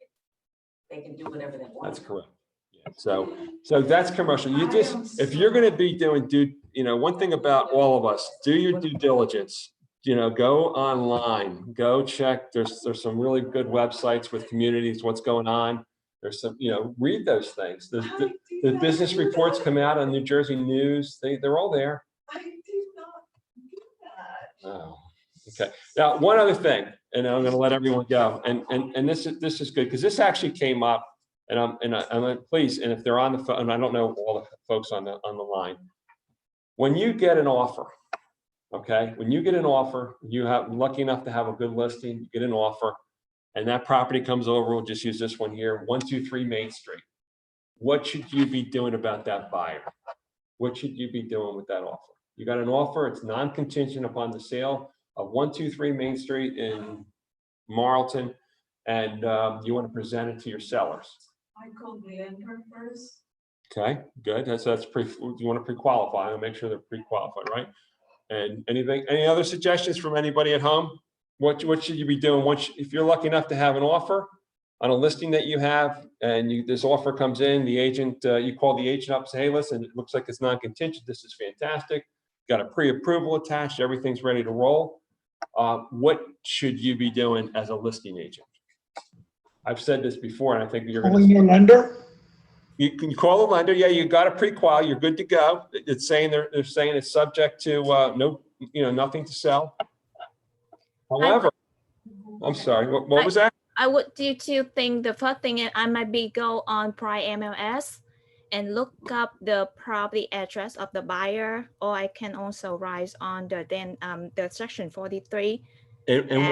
they can do whatever they want. That's correct. Yeah. So that's commercial. You just, if you're gonna be doing one thing about all of us, do your due diligence. Go online, go check. There's some really good websites with communities, what's going on. There's some, read those things. The business reports come out on New Jersey News. They're all there. I did not do that. Oh, okay. Now, one other thing, and I'm going to let everyone go. And this is good because this actually came up, and I'm pleased. And if they're on the phone, and I don't know all the folks on the line, when you get an offer, okay, when you get an offer, you have lucky enough to have a good listing, you get an offer, and that property comes over. We'll just use this one here, 123 Main Street. What should you be doing about that buyer? What should you be doing with that offer? You got an offer, it's non-contingent upon the sale of 123 Main Street in Marlton, and you want to present it to your sellers. I called the lender first. Okay, good. That's you want to pre-qualify and make sure they're pre-qualified, right? And any other suggestions from anybody at home? What should you be doing if you're lucky enough to have an offer on a listing that you have, and this offer comes in, the agent, you call the agent up, say, hey, listen, it looks like it's non-contingent. This is fantastic. Got a pre-approval attached. Everything's ready to roll. What should you be doing as a listing agent? I've said this before, and I think you're going Calling your lender? You can call a lender. Yeah, you got a pre-qual. You're good to go. It's saying they're saying it's subject to nothing to sell. However, I'm sorry. What was that? I would do two things. The first thing is I might be go on Prime MLS and look up the property address of the buyer, or I can also write on the section 43. And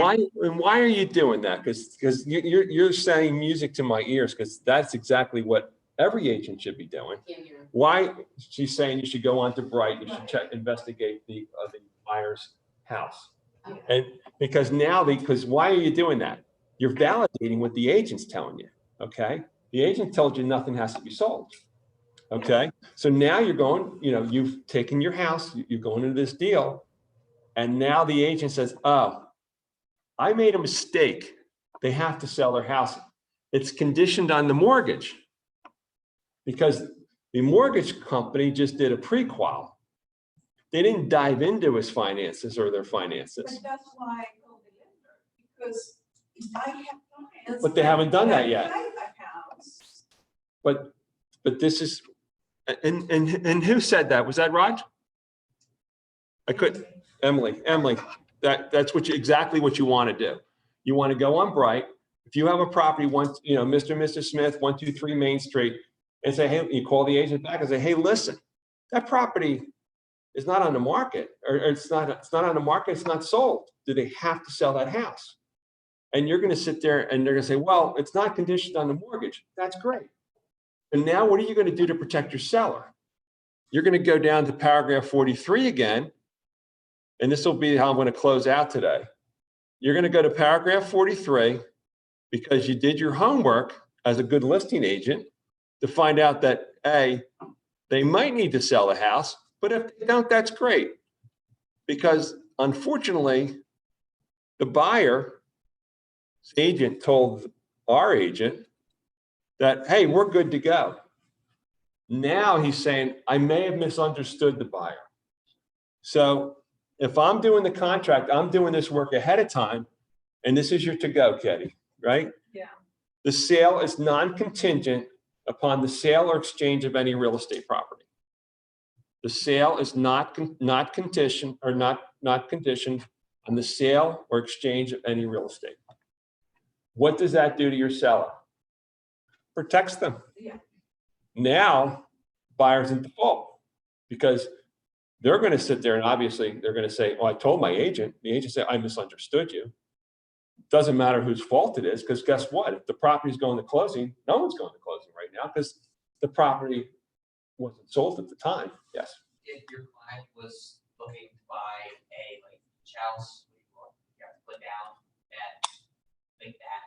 why are you doing that? Because you're saying music to my ears, because that's exactly what every agent should be doing. Why she's saying you should go on to Bright, you should investigate the buyer's house. And because why are you doing that? You're validating what the agent's telling you, okay? The agent told you nothing has to be sold, okay? So now you're going, you've taken your house, you're going into this deal, and now the agent says, oh, I made a mistake. They have to sell their house. It's conditioned on the mortgage because the mortgage company just did a pre-qual. They didn't dive into his finances or their finances. But that's why I called the lender, because I have clients. But they haven't done that yet. buy a house. But this is, and who said that? Was that Raj? Emily, that's exactly what you want to do. You want to go on Bright. If you have a property, Mr. and Mrs. Smith, 123 Main Street, and say, hey, you call the agent back and say, hey, listen, that property is not on the market, or it's not on the market, it's not sold. Do they have to sell that house? And you're going to sit there and they're going to say, well, it's not conditioned on the mortgage. That's great. And now what are you going to do to protect your seller? You're going to go down to paragraph 43 again, and this will be how I'm going to close out today. You're going to go to paragraph 43 because you did your homework as a good listing agent to find out that A, they might need to sell the house, but if they don't, that's great. Because unfortunately, the buyer's agent told our agent that, hey, we're good to go. Now he's saying, I may have misunderstood the buyer. So if I'm doing the contract, I'm doing this work ahead of time, and this is your to-go, Katie, right? Yeah. The sale is non-contingent upon the sale or exchange of any real estate property. The sale is not conditioned on the sale or exchange of any real estate. What does that do to your seller? Protects them. Yeah. Now, buyer's in default because they're going to sit there and obviously they're going to say, well, I told my agent. The agent said, I misunderstood you. Doesn't matter whose fault it is, because guess what? If the property's going to closing, no one's going to closing right now because the property wasn't sold at the time. Yes. If your client was looking to buy a like beach house, you have to put down that, like that.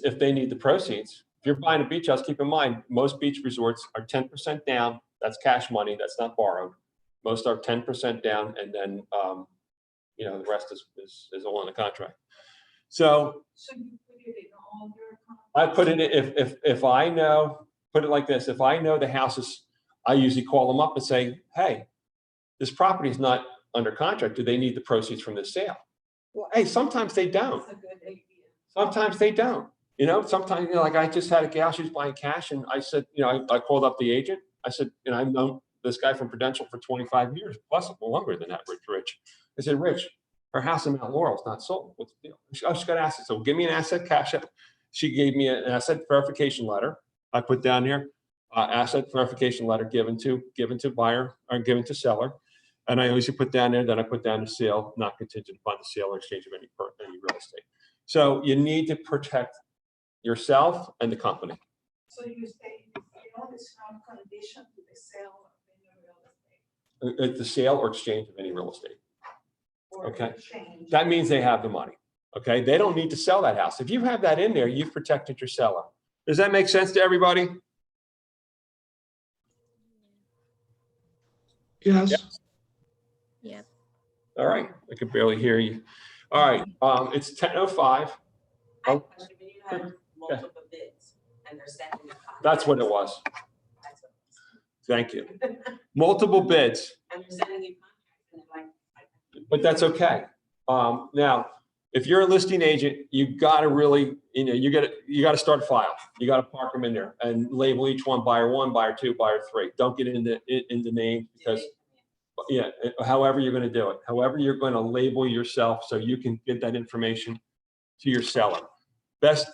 If they need the proceeds, if you're buying a beach house, keep in mind, most beach resorts are 10% down. That's cash money. That's not borrowed. Most are 10% down. And then, the rest is all in the contract. So So you put it in all your. I put it, if I know, put it like this, if I know the house is, I usually call them up and say, hey, this property is not under contract. Do they need the proceeds from this sale? Well, hey, sometimes they don't. That's a good idea. Sometimes they don't. Sometimes, like I just had a gal, she was buying cash, and I said, I called up the agent. I said, I've known this guy from Prudential for 25 years, plus longer than that, Rich. I said, Rich, her house in Mount Laurel is not sold. What's the deal? She's got assets. So give me an asset cash up. She gave me an asset verification letter. I put down here, asset verification letter given to buyer or given to seller. And I always put down there, then I put down the sale, not contingent upon the sale or exchange of any real estate. So you need to protect yourself and the company. So you say the sale is not conditioned to the sale of any real estate. The sale or exchange of any real estate. Or Okay. exchange. That means they have the money. Okay. They don't need to sell that house. If you have that in there, you've protected your seller. Does that make sense to everybody? Yes. Yep. All right. I could barely hear you. All right. It's 10:05. I have a question. When you have multiple bids and they're sending a contract. That's what it was. That's what it was. Thank you. Multiple bids, And they're sending you contracts and they're like. but that's okay. Now, if you're a listing agent, you got to really, you got to start a file. You got to park them in there and label each one buyer 1, buyer 2, buyer 3. Don't get into names because, yeah, however you're going to do it, however you're going to label yourself so you can get that information to your seller. Best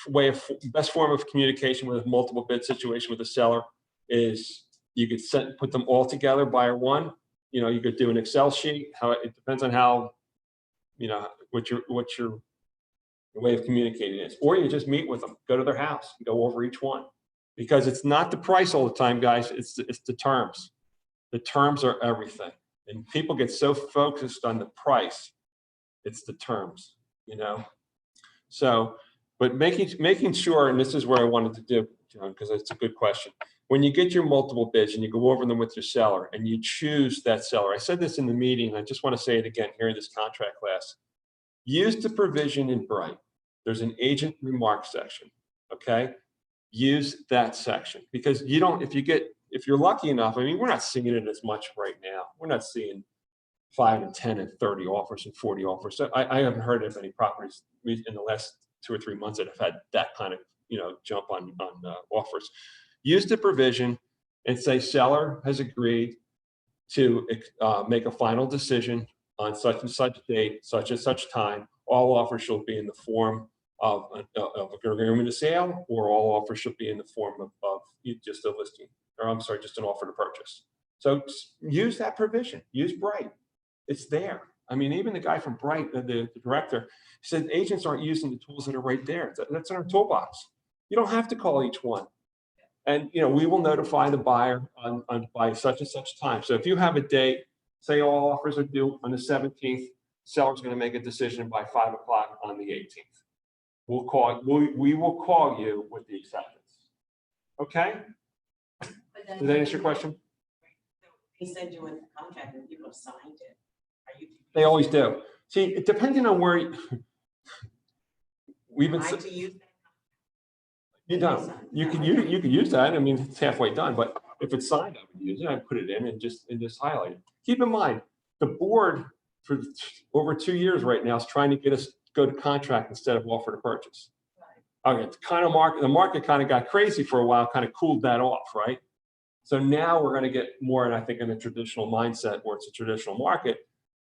form of communication with a multiple bid situation with a seller is you could put them all together, buyer 1. You could do an Excel sheet. It depends on how, what your way of communicating is, or you just meet with them, go to their house, and go over each one, because it's not the price all the time, guys. It's the terms. The terms are everything, and people get so focused on the price. It's the terms, So, but making sure, and this is where I wanted to do, John, because it's a good question. When you get your multiple bids and you go over them with your seller and you choose that seller, I said this in the meeting, I just want to say it again here in this contract class. Use the provision in Bright. There's an agent remark section, okay? Use that section because if you're lucky enough, we're not seeing it as much right now. We're not seeing 5 and 10 and 30 offers and 40 offers. So I haven't heard of any properties in the last 2 or 3 months that have had that kind of, jump on offers. Use the provision and say seller has agreed to make a final decision on such and such date, such and such time. All offers shall be in the form of an agreement to sale, or all offers should be in the form of just a listing, or I'm sorry, just an offer to purchase. So use that provision. Use Bright. It's there. Even the guy from Bright, the director, said agents aren't using the tools that are right there. That's in our toolbox. You don't have to call each one. And we will notify the buyer by such and such time. So if you have a date, say all offers are due on the 17th, seller's going to make a decision by 5 o'clock on the 18th. We will call you with the acceptance. Okay? Does that answer your question? He sent you in the contract and people signed it. They always do. See, depending on where we've been. To use that. You don't. You can use that. I mean, it's halfway done, but if it's signed, I would use it. I'd put it in and just highlight it. Keep in mind, the board for over 2 years right now is trying to get us to go to contract instead of offer to purchase. Okay, it's kind of the market kind of got crazy for a while, kind of cooled that off, right? So now we're going to get more, and I think in a traditional mindset where it's a traditional market.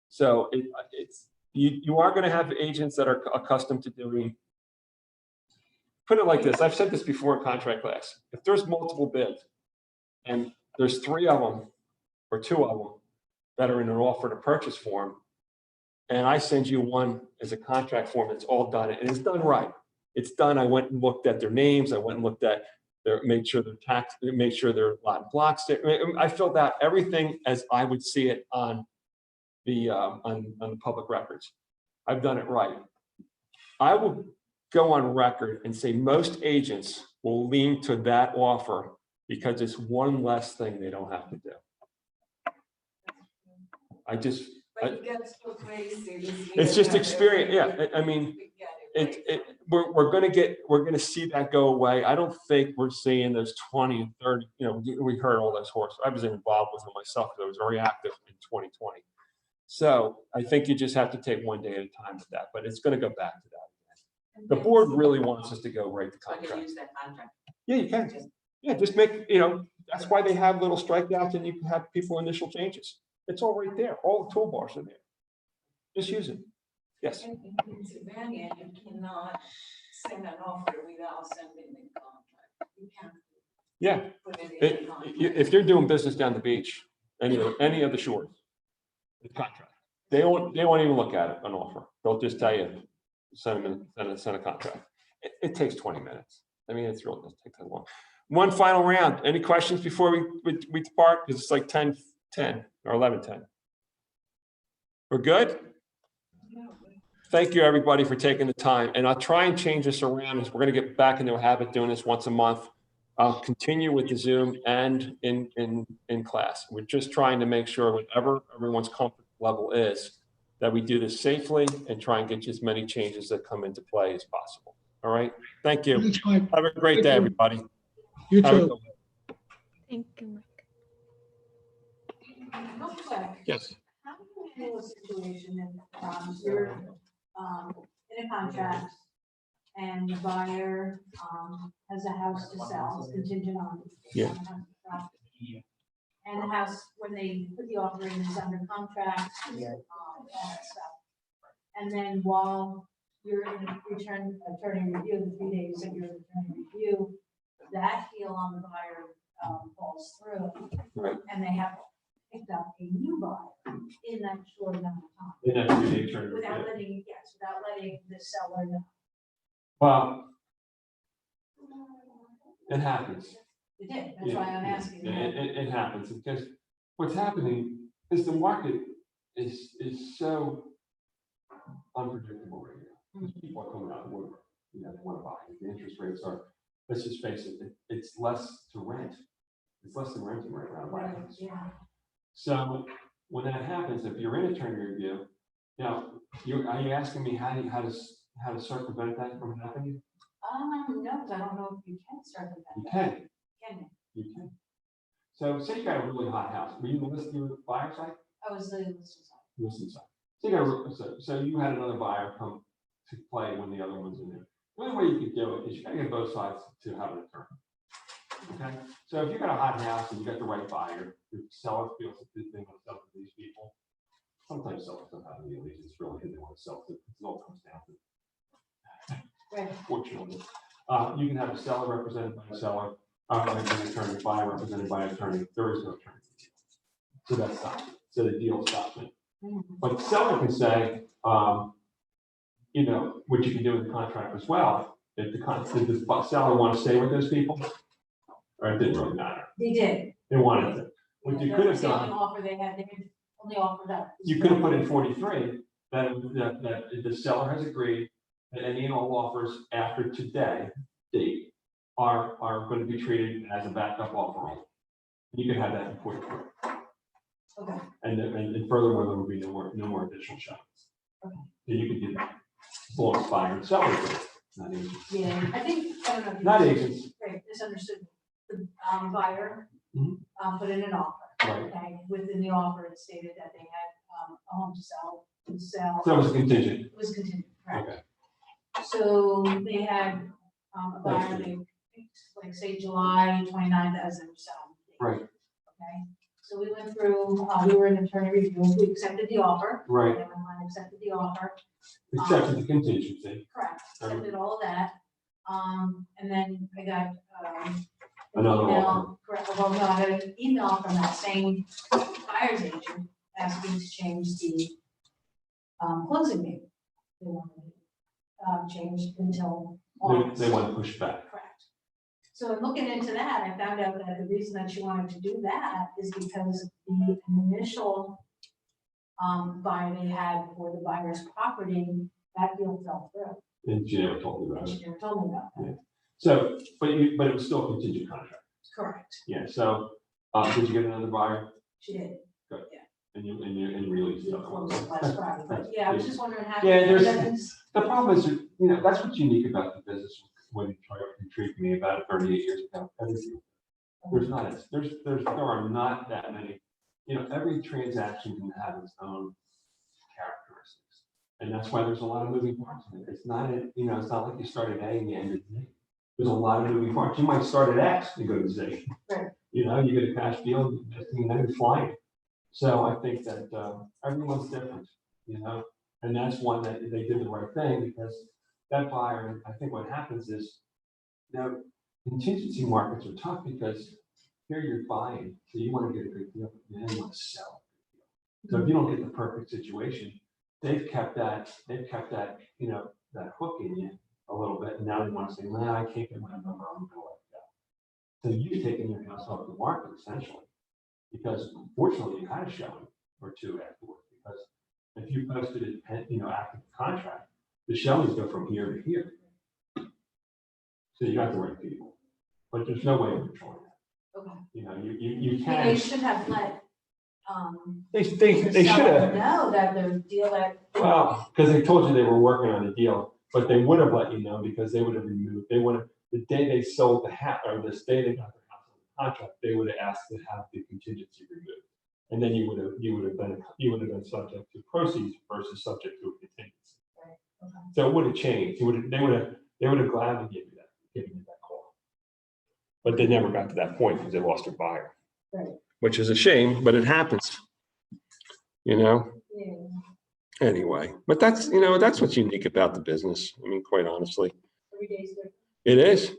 So you are going to have agents that are accustomed to doing. Put it like this, I've said this before in contract class. If there's multiple bids and there's 3 of them or 2 of them that are in an offer to purchase form, and I send you one as a contract form that's all done and it's done right. It's done. I went and looked at their names. I went and looked at made sure they're taxed, made sure they're lot and blocks. I filled out everything as I would see it on the public records. I've done it right. I will go on record and say most agents will lean to that offer because it's one less thing they don't have to do. But it gets so crazy. It's just experience. Yeah, I mean, we're going to see that go away. I don't think we're seeing those 20 and 30. You know, we heard all those horses. I was involved with them myself because I was very active in 2020. So I think you just have to take one day at a time with that. But it's going to go back to that. The board really wants us to go right to So I can contract. use that contract. Yeah, you can. Yeah, just make, that's why they have little strikeouts and you can have people initial changes. It's all right there. All the toolbars are there. Just use it. Yes. In Pennsylvania, you cannot send an offer without sending the contract. You can't. Yeah. Put it in the contract. If they're doing business down the beach, any of the shores, the contract, they won't even look at it, an offer. They'll just tell you, send a contract. It takes 20 minutes. I mean, it's really doesn't take that long. One final round. Any questions before we depart? Because it's like 10:10 or 11:10. We're good? Thank you, everybody, for taking the time. And I'll try and change this around as we're going to get back into a habit doing this once a month. I'll continue with the Zoom and in class. We're just trying to make sure whatever everyone's comfort level is, that we do this safely and try and get as many changes that come into play as possible. All right. Thank you. Anytime. Have a great Thank day, you. everybody. You Have a too. good one. Thank you, Mike. Real quick, Yes. how do you handle a situation if you're in a contract and the buyer has a house to sell, it's contingent on. Yeah. And the house, when they put the offer in, is under contract, all that stuff. And then while you're in attorney review, the 3 days that you're in attorney review, that deal on the buyer falls through. Right. And they have picked up a new buyer in that short amount of time. Without letting the seller know. Well, it happens. It did, that's why I'm asking. It happens because what's happening is the market is so unpredictable right now. People are coming out of the woodwork. They want to buy. The interest rates are, let's just face it, it's less to rent. It's less than renting right now. Right, yeah. So when that happens, if you're in attorney review, now are you asking me how to circumvent that from happening? No, because I don't know if you can circumvent You that. can. Can you? You can. So say you got a really hot house. Were you listing your buyer site? I was the listing side. Listing site. So you got so you had another buyer come to play when the other one's in there. The only way you could do it is you got to get both sides to have an attorney. Okay. So if you got a hot house and you got the right buyer, the seller feels that they want to sell to these people. Sometimes sellers don't have any allegiance really, they want to sell to. It all comes down to. Right. Fortunately, you can have a seller represented by a seller, an attorney, buyer represented by an attorney. There is no attorney. So that's stopped. So the deal stops it. But the seller can say, what you can do in the contract as well. If the seller want to stay with those people, or it didn't really matter. They did. They wanted to. What you could have The only done, offer they had, they could only offer that. you could have put in 43 that the seller has agreed that any and all offers after today date are going to be treated as a backup offer. You can have that in 43. Okay. And furthermore, there will be no more additional shots. Okay. So you can do that. As long as buyer and seller agree. Not easy. Yeah, I think, I don't know. if you Not misunderstood- agents. Right, misunderstood. The buyer Mhm. put in an offer. Right. Okay, within the offer, it stated that they had a home to sell, So it was contingent. It was contingent, correct. Okay. So they had a buyer, they picked, like, say, July 29th as their selling date. Right. Okay, so we went through, we were in attorney review, we accepted the offer. Right. Everyone accepted the offer, Accepted the contingency. correct, accepted all of that. And then I got, an Another email, offer. correct, well, no, I got an email from that same buyer's agent asking to change the, closing date. They wanted, changed until August. They want to push back. Correct. So in looking into that, I found out that the reason that she wanted to do that is because the initial buyer they had for the buyer's property, that deal fell through. And she never told me And about it. she never told me about that. So, but it was still a contingent contract. Correct. Yeah, so, did you get another buyer? She did. And you released the other one? That's correct. But yeah, I was just wondering how. Yeah, the problem is, that's what's unique about the business when you try to intrigue me about it 38 years ago. There are not that many, every transaction can have its own characteristics. And that's why there's a lot of moving parts in it. It's not like you start at A and you end at Z. There's a lot of moving parts. You might start at X and go to Z. Right. You get a cash deal, you're flying. So I think that everyone's different, and that's one that they did the right thing because that buyer, I think what happens is, contingency markets are tough because here you're buying, so you want to get a good deal, but then you want to sell. So if you don't get the perfect situation, they've kept that, that hook in you a little bit, and now they want to say, well, I can't get my number, I'm going to let it go. So you've taken your house off the market essentially. Because fortunately, you had a showing or two afterwards. Because if you posted it, active contract, the showings go from here to here. So you got the right people, but there's no way of controlling that. Okay. You They can. should have let, They the should seller have. know that the deal that. Well, because they told you they were working on a deal, but they would have let you know because they would have removed. They would have the day they sold the house or the day they got the house on the contract. They would have asked to have the contingency removed, and then you would have been subject to proceeds versus subject to a contingency. Right, okay. So it would have changed. They would have gladly given you that call, but they never got to that point because they lost their buyer, Right. which is a shame, but it happens. Yeah. Anyway, but that's what's unique about the business. I mean, quite honestly, Every day's different. it is.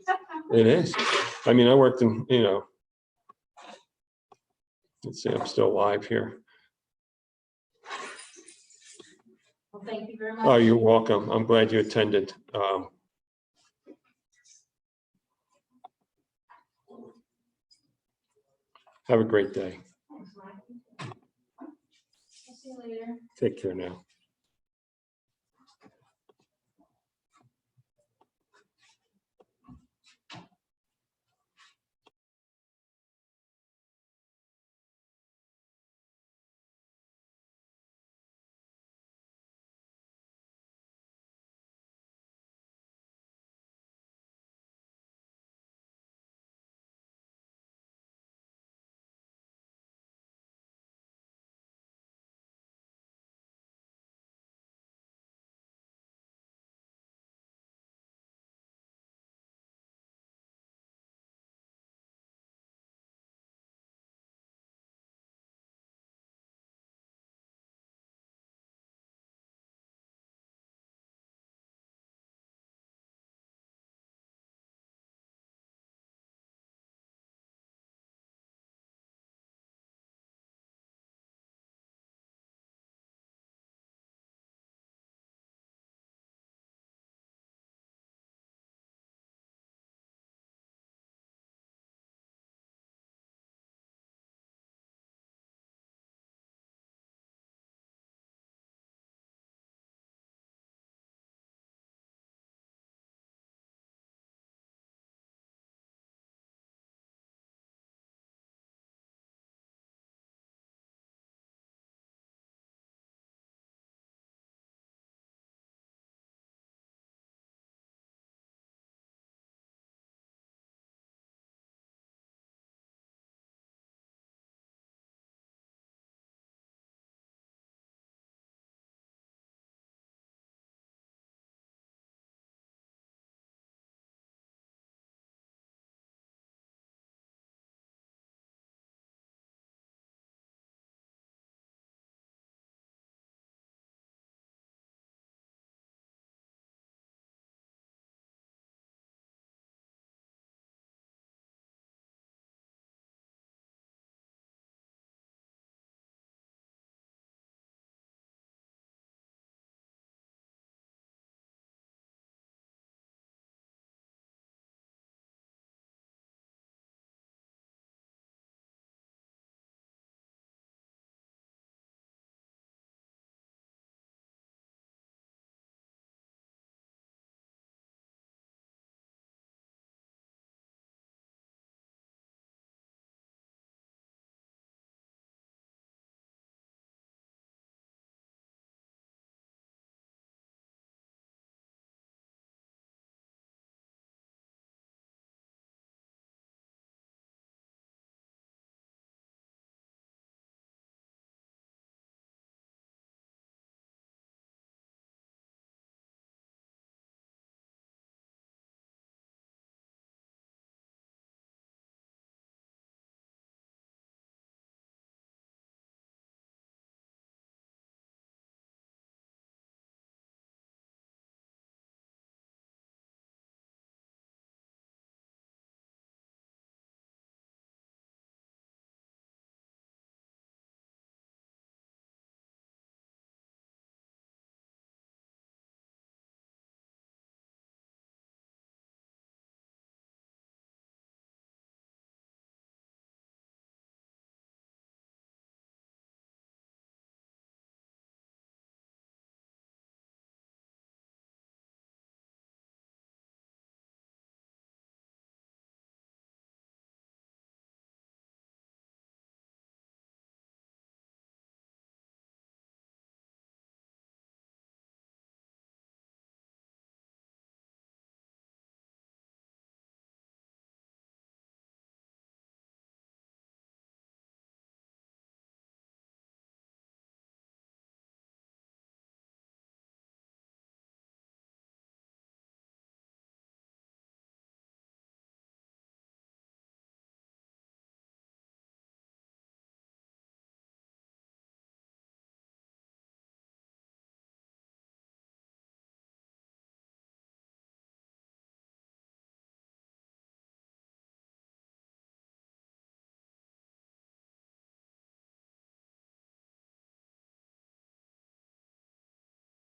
It is. I mean, I worked in, let's see, I'm still live here. Well, thank you very much. Oh, you're welcome. I'm glad you attended. Have a great day. Thanks, Mike. I'll see you later. Take care now.